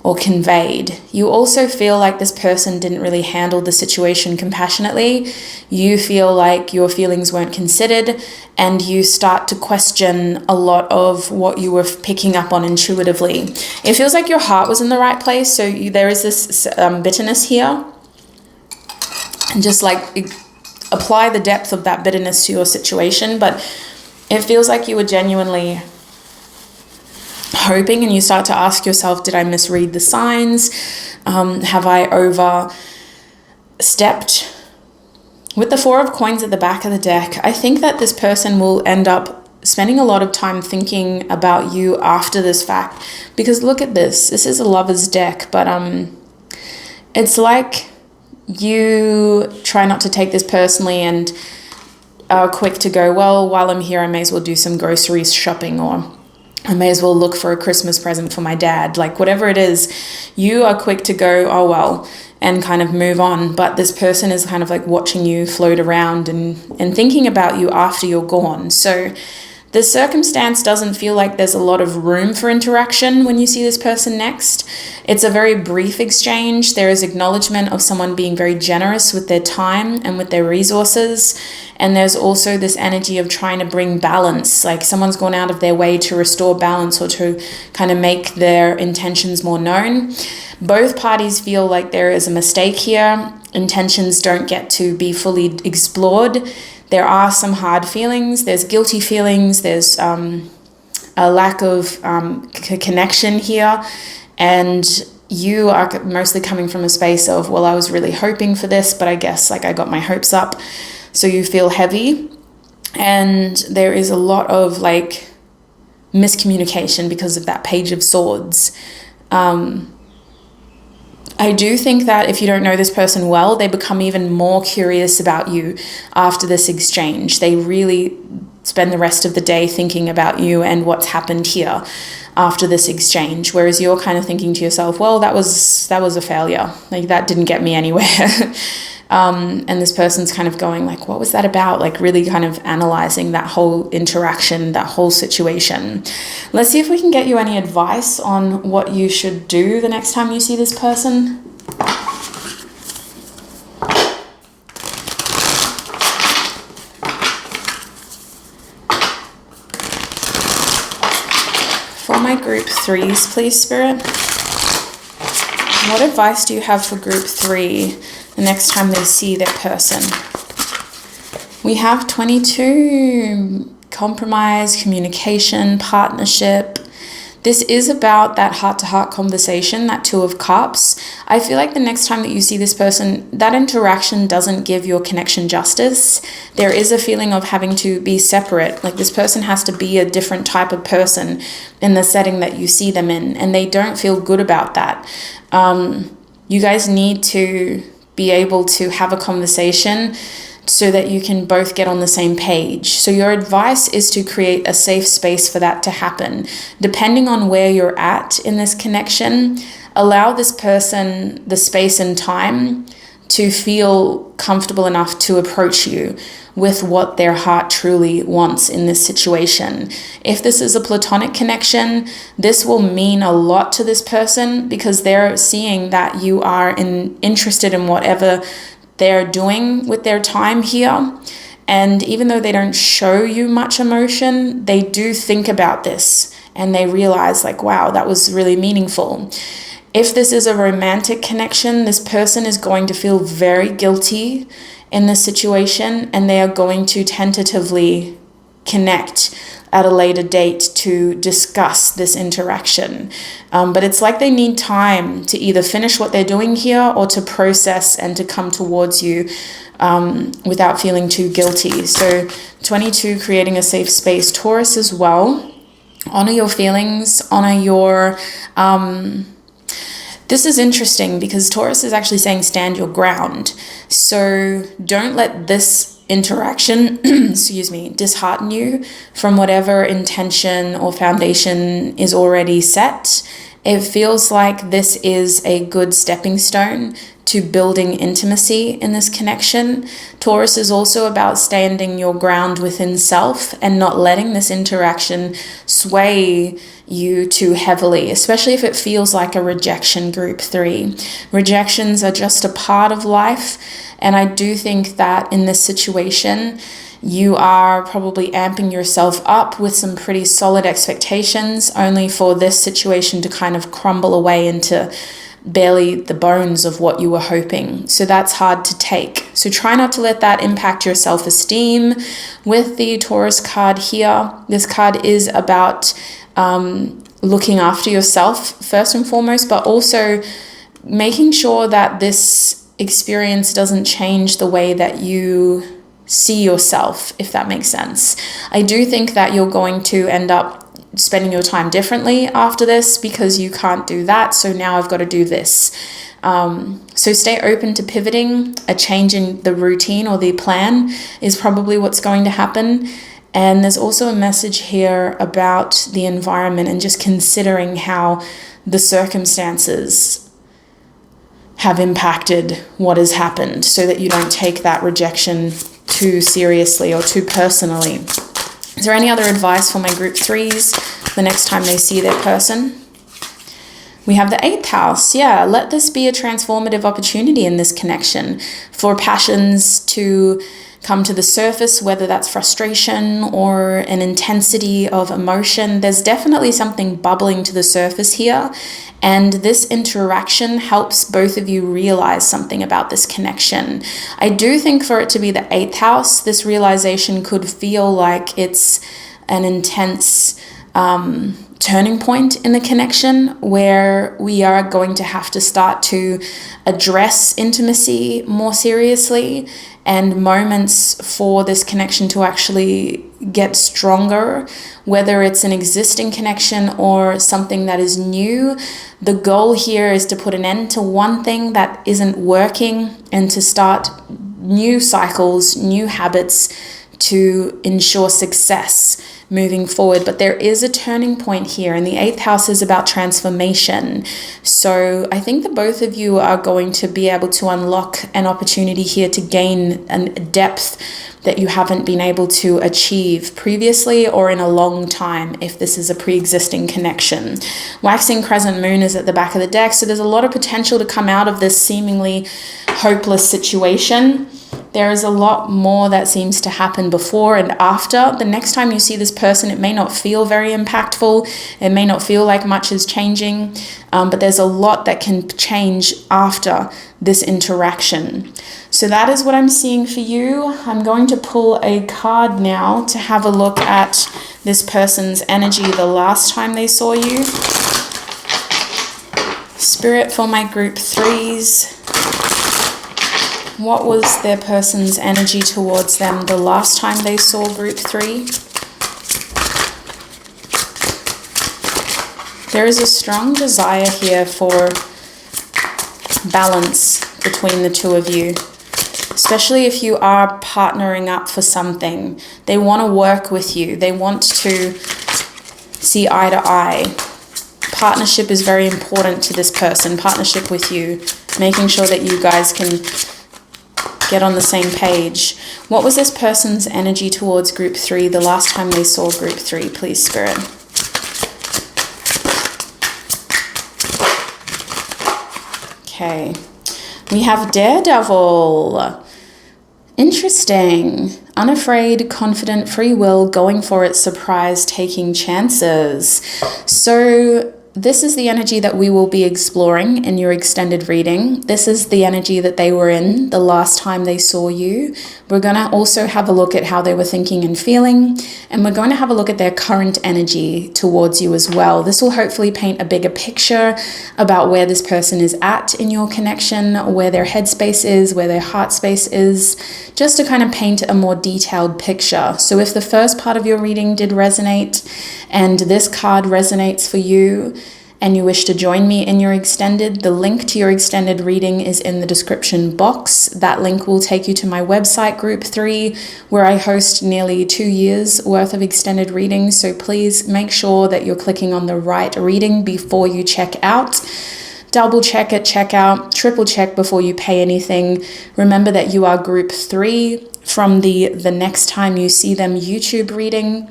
[SPEAKER 1] or conveyed. You also feel like this person didn't really handle the situation compassionately. You feel like your feelings weren't considered, and you start to question a lot of what you were picking up on intuitively. It feels like your heart was in the right place, so there is this bitterness here. And just like apply the depth of that bitterness to your situation, but it feels like you were genuinely hoping, and you start to ask yourself, did I misread the signs? Have I overstepped? With the 4 of Coins at the back of the deck, I think that this person will end up spending a lot of time thinking about you after this fact, because look at this. This is a lover's deck, but it's like you try not to take this personally and are quick to go, well, while I'm here, I may as well do some groceries shopping, or I may as well look for a Christmas present for my dad. Like whatever it is, you are quick to go, oh well, and kind of move on. But this person is kind of like watching you float around and thinking about you after you're gone. So the circumstance doesn't feel like there's a lot of room for interaction when you see this person next. It's a very brief exchange. There is acknowledgement of someone being very generous with their time and with their resources. And there's also this energy of trying to bring balance, like someone's gone out of their way to restore balance or to kind of make their intentions more known. Both parties feel like there is a mistake here. Intentions don't get to be fully explored. There are some hard feelings, there's guilty feelings, there's a lack of connection here, and you are mostly coming from a space of, well, I was really hoping for this, but I guess like I got my hopes up, so you feel heavy, and there is a lot of like miscommunication because of that Page of Swords. I do think that if you don't know this person well, they become even more curious about you after this exchange. They really spend the rest of the day thinking about you and what's happened here after this exchange. Whereas you're kind of thinking to yourself, well, that was a failure. Like that didn't get me anywhere. And this person's kind of going like, what was that about? Like really kind of analyzing that whole interaction, that whole situation. Let's see if we can get you any advice on what you should do the next time you see this person. For my group 3s, please, Spirit. What advice do you have for group 3 the next time they see their person? We have 22, compromise, communication, partnership. This is about that heart-to-heart conversation, that 2 of Cups. I feel like the next time that you see this person, that interaction doesn't give your connection justice. There is a feeling of having to be separate. Like this person has to be a different type of person in the setting that you see them in, and they don't feel good about that. You guys need to be able to have a conversation so that you can both get on the same page. So your advice is to create a safe space for that to happen. Depending on where you're at in this connection, allow this person the space and time to feel comfortable enough to approach you with what their heart truly wants in this situation. If this is a platonic connection, this will mean a lot to this person because they're seeing that you are interested in whatever they're doing with their time here. And even though they don't show you much emotion, they do think about this and they realize like, wow, that was really meaningful. If this is a romantic connection, this person is going to feel very guilty in this situation and they are going to tentatively connect at a later date to discuss this interaction. But it's like they need time to either finish what they're doing here or to process and to come towards you without feeling too guilty. So 22, creating a safe space. Taurus as well. Honor your feelings, honor your... This is interesting because Taurus is actually saying stand your ground. So don't let this interaction, dishearten you from whatever intention or foundation is already set. It feels like this is a good stepping stone to building intimacy in this connection. Taurus is also about standing your ground within self and not letting this interaction sway you too heavily, especially if it feels like a rejection, group 3. Rejections are just a part of life. And I do think that in this situation, you are probably amping yourself up with some pretty solid expectations, only for this situation to kind of crumble away into barely the bones of what you were hoping. So that's hard to take. So try not to let that impact your self-esteem. With the Taurus card here, this card is about looking after yourself first and foremost, but also making sure that this experience doesn't change the way that you see yourself, if that makes sense. I do think that you're going to end up spending your time differently after this because you can't do that. So now I've got to do this. So stay open to pivoting. A change in the routine or the plan is probably what's going to happen. And there's also a message here about the environment and just considering how the circumstances have impacted what has happened, so that you don't take that rejection too seriously or too personally. Is there any other advice for my group 3s the next time they see their person? We have the 8th house. Yeah, let this be a transformative opportunity in this connection for passions to come to the surface, whether that's frustration or an intensity of emotion. There's definitely something bubbling to the surface here. And this interaction helps both of you realize something about this connection. I do think for it to be the 8th house, this realization could feel like it's an intense turning point in the connection, where we are going to have to start to address intimacy more seriously, and moments for this connection to actually get stronger, whether it's an existing connection or something that is new. The goal here is to put an end to one thing that isn't working and to start new cycles, new habits to ensure success moving forward. But there is a turning point here, and the 8th house is about transformation. So I think that both of you are going to be able to unlock an opportunity here to gain a depth that you haven't been able to achieve previously or in a long time, if this is a pre-existing connection. Waxing crescent moon is at the back of the deck, so there's a lot of potential to come out of this seemingly hopeless situation. There is a lot more that seems to happen before and after. The next time you see this person, it may not feel very impactful. It may not feel like much is changing, but there's a lot that can change after this interaction. So that is what I'm seeing for you. I'm going to pull a card now to have a look at this person's energy the last time they saw you. Spirit, for my group 3s. What was their person's energy towards them the last time they saw group 3? There is a strong desire here for balance between the two of you, especially if you are partnering up for something. They want to work with you. They want to see eye to eye. Partnership is very important to this person. Partnership with you, making sure that you guys can get on the same page. What was this person's energy towards group 3 the last time they saw group 3, please, Spirit? Okay. We have Daredevil. Interesting. Unafraid, confident, free will, going for it, surprise, taking chances. So this is the energy that we will be exploring in your extended reading. This is the energy that they were in the last time they saw you. We're going to also have a look at how they were thinking and feeling, and we're going to have a look at their current energy towards you as well. This will hopefully paint a bigger picture about where this person is at in your connection, where their headspace is, where their heart space is, just to kind of paint a more detailed picture. So if the first part of your reading did resonate and this card resonates for you, and you wish to join me in your extended, the link to your extended reading is in the description box. That link will take you to my website, Group 3, where I host nearly 2 years worth of extended readings. So please make sure that you're clicking on the right reading before you check out. Double check at checkout, triple check before you pay anything. Remember that you are Group 3 from the next time you see them YouTube reading,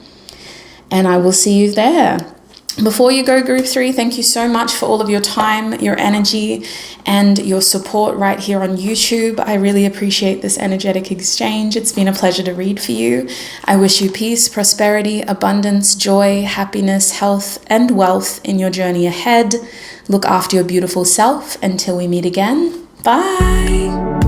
[SPEAKER 1] and I will see you there. Before you go, Group 3, thank you so much for all of your time, your energy, and your support right here on YouTube. I really appreciate this energetic exchange. It's been a pleasure to read for you. I wish you peace, prosperity, abundance, joy, happiness, health, and wealth in your journey ahead. Look after your beautiful self until we meet again. Bye.